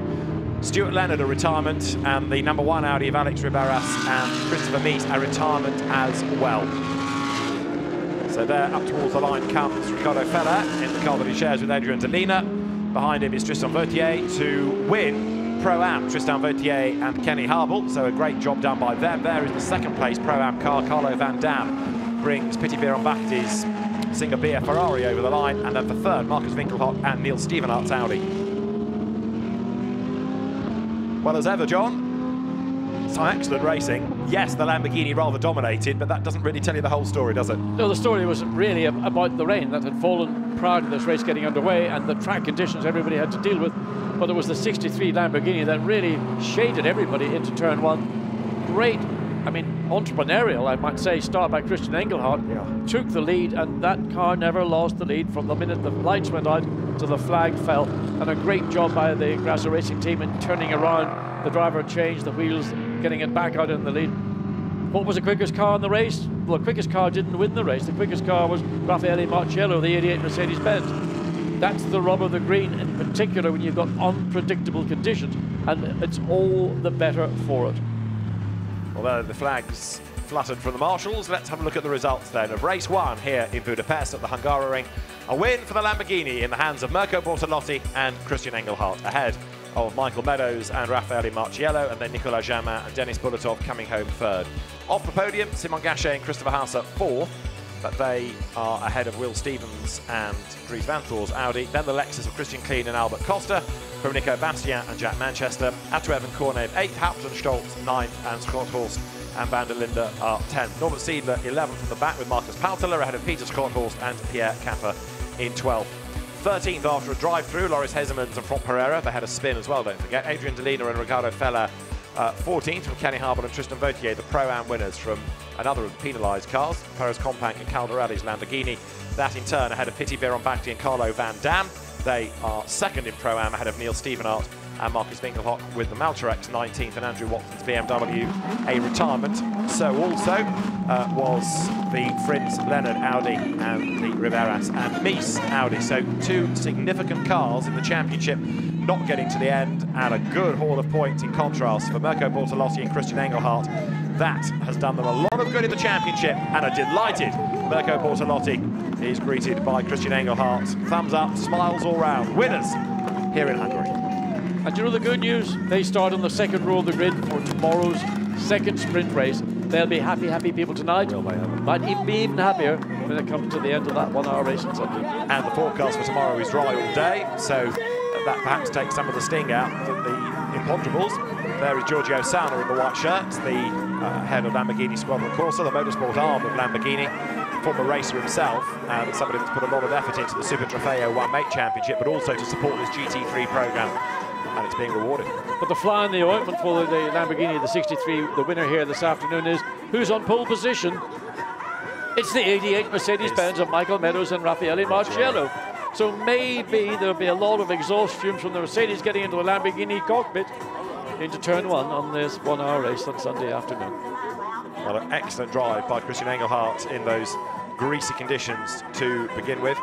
Stuart Leonard a retirement, and the number 1 Audi of Alex Riberas and Christopher Mies a retirement as well. So there, up towards the line comes Ricardo Feller in the car that he shares with Adrian Delina. Behind him is Tristan Vautier to win Pro-Am, Tristan Vautier and Kenny Harbel, so a great job done by them. There is the 2nd place Pro-Am car, Carlo Van Dam brings Piti Bieronbachti's Singer Beer Ferrari over the line, and then for 3rd, Marcus Winkelhock and Neil Stevenart's Audi. Well, as ever, John, some excellent racing. Yes, the Lamborghini rather dominated, but that doesn't really tell you the whole story, does it? No, the story was really about the rain that had fallen prior to this race getting underway and the track conditions everybody had to deal with. But it was the 63 Lamborghini that really shaded everybody into turn 1. Great, I mean, entrepreneurial, I might say, start by Christian Engelhardt. Yeah. Took the lead, and that car never lost the lead from the minute the lights went out to the flag fell. And a great job by the Grasa Racing team in turning around. The driver changed the wheels, getting it back out in the lead. What was the quickest car in the race? Well, the quickest car didn't win the race. The quickest car was Raffaele Marciello, the 88 Mercedes-Benz. That's the rub of the green, in particular when you've got unpredictable conditions, and it's all the better for it. Although the flags fluttered from the marshals, let's have a look at the results then of race 1 here in Budapest at the Hungaroring. A win for the Lamborghini in the hands of Mirko Bortolotti and Christian Engelhardt, ahead of Michael Meadows and Raffaele Marciello, and then Nicolas Jamin and Denis Bulletov coming home 3rd. Off the podium, Simon Gachet and Christopher Haase 4th, but they are ahead of Will Stevens and Dries Van Thor's Audi. Then the Lexus of Christian Klein and Albert Costa, from Nico Bastien and Jack Manchester. Atu Evan Kornev 8th, Hauptmann Stoltz 9th, and Scott Horst and Van der Linde are 10th. Norbert Siedler 11th from the back with Marcus Pauteler ahead of Peter Scott-Horst and Pierre Caffer in 12th. 13th after a drive-through, Loris Hezemans and Franck Pereira. They had a spin as well, don't forget. Adrian Delina and Ricardo Feller 14th from Kenny Harbel and Tristan Vautier, the Pro-Am winners from another of the penalised cars, Perez Compact and Caldarelli's Lamborghini. That in turn ahead of Piti Bieronbachti and Carlo Van Dam. They are 2nd in Pro-Am ahead of Neil Stevenart and Marcus Winkelhock with the Malterex 19th and Andrew Watson's BMW a retirement. So also was the Fritz Leonard Audi and the Riberas and Mies Audi. So 2 significant cars in the championship not getting to the end, and a good haul of points in contrast for Mirko Bortolotti and Christian Engelhardt. That has done them a lot of good in the championship, and a delighted Mirko Bortolotti is greeted by Christian Engelhardt. Thumbs up, smiles all round. Winners here in Hungary. And you know the good news? They start on the 2nd row of the grid for tomorrow's 2nd sprint race. They'll be happy people tonight. Might even be even happier when it comes to the end of that 1 hour race on Sunday. And the forecast for tomorrow is dry all day, so that perhaps takes some of the sting out of the imponderables. There is Giorgio Sana in the white shirt, the head of Lamborghini Squadron Corsa, the motorsport arm of Lamborghini, former racer himself, and somebody that's put a lot of effort into the Super Trofeo 1-Mate Championship, but also to support this GT3 programme, and it's being rewarded. But the fly in the ointment for the Lamborghini, the 63, the winner here this afternoon is, who's on pole position? It's the 88 Mercedes-Benz of Michael Meadows and Raffaele Marciello. So maybe there'll be a lot of exhaust fumes from the Mercedes getting into the Lamborghini cockpit into turn 1 on this 1 hour race on Sunday afternoon. Well, an excellent drive by Christian Engelhardt in those greasy conditions to begin with.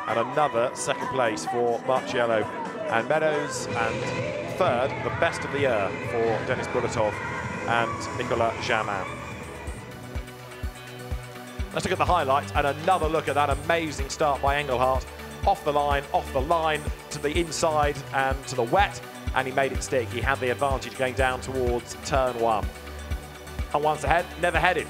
And another 2nd place for Marciello and Meadows, and third, the best of the year for Denis Bulletov and Nicolas Jamin. Let's look at the highlights and another look at that amazing start by Engelhardt. Off the line to the inside and to the wet, and he made it stick. He had the advantage going down towards turn 1. And once ahead, never headed.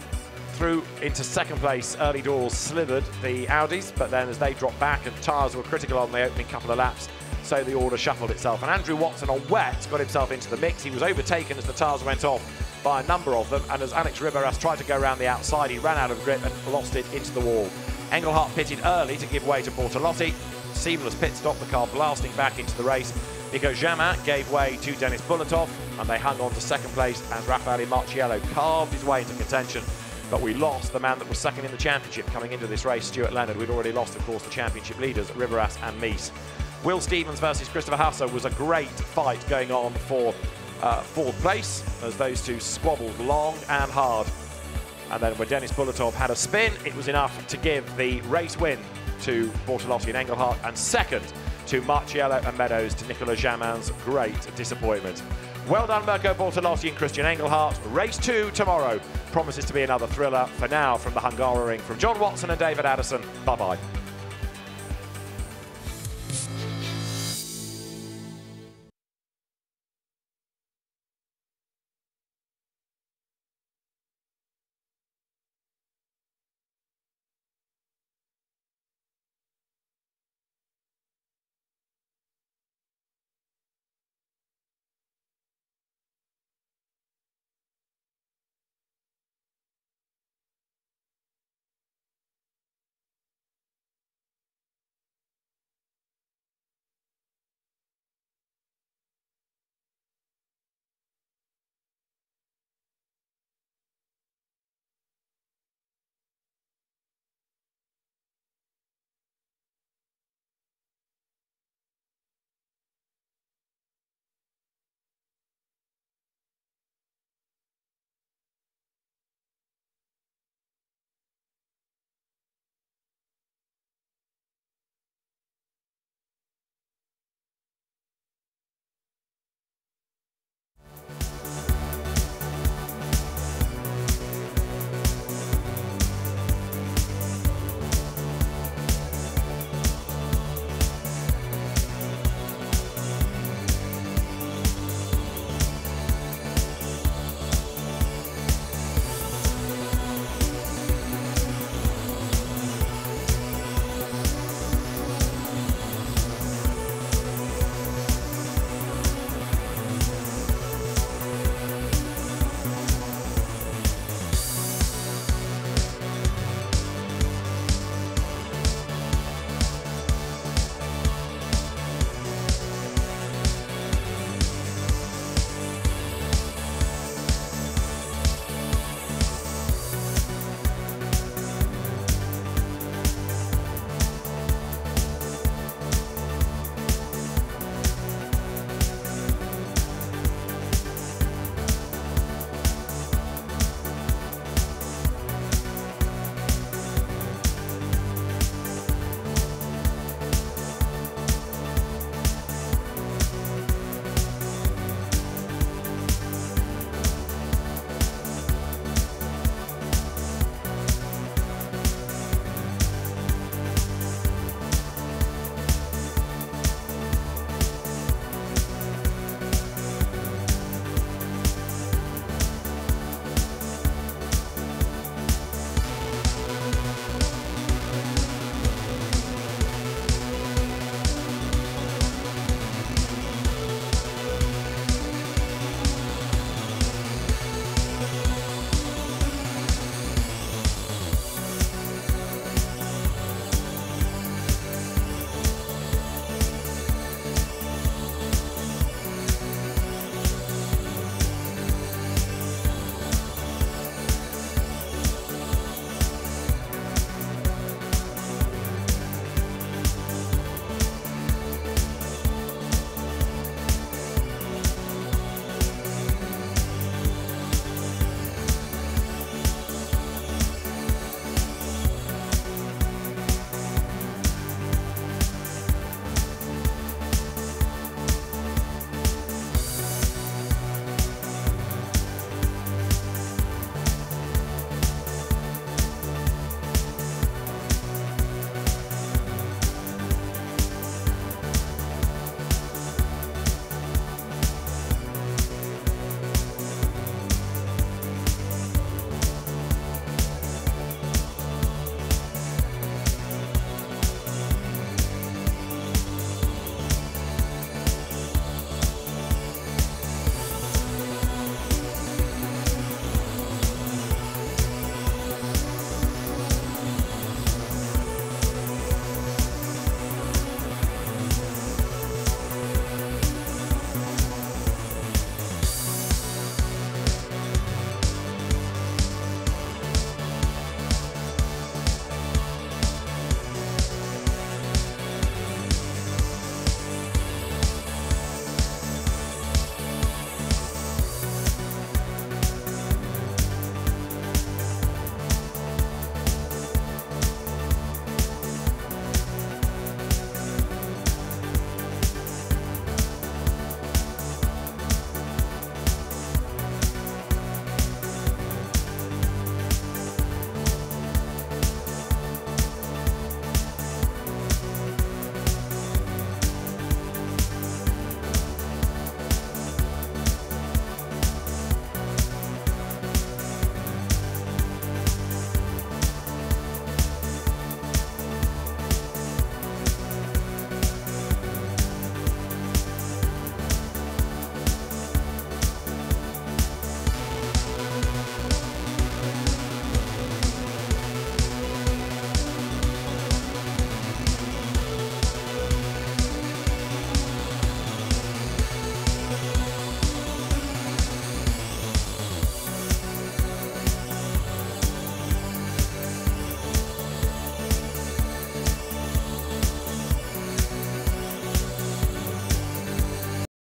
Through into second place, early doors slithered the Audis, but then as they dropped back and tyres were critical on the opening couple of laps, so the order shuffled itself. And Andrew Watson on wet got himself into the mix. He was overtaken as the tyres went off by a number of them, and as Alex Riberas tried to go around the outside, he ran out of grip and lost it into the wall. Engelhardt pitted early to give way to Bortolotti. Seamless pit stop, the car blasting back into the race. Nico Jamin gave way to Denis Bulletov, and they hung on to second place as Raffaele Marciello carved his way into contention. But we lost the man that was second in the championship coming into this race, Stuart Leonard. We'd already lost, of course, the championship leaders, Riberas and Mies. Will Stevens versus Christopher Hasse was a great fight going on for fourth place, as those two squabbled long and hard. And then when Denis Bulletov had a spin, it was enough to give the race win to Bortolotti and Engelhardt, and second to Marciello and Meadows, to Nicolas Jamin's great disappointment. Well done, Mirko Bortolotti and Christian Engelhardt. Race 2 tomorrow promises to be another thriller. For now, from the Hungaroring, from John Watson and David Addison, bye-bye.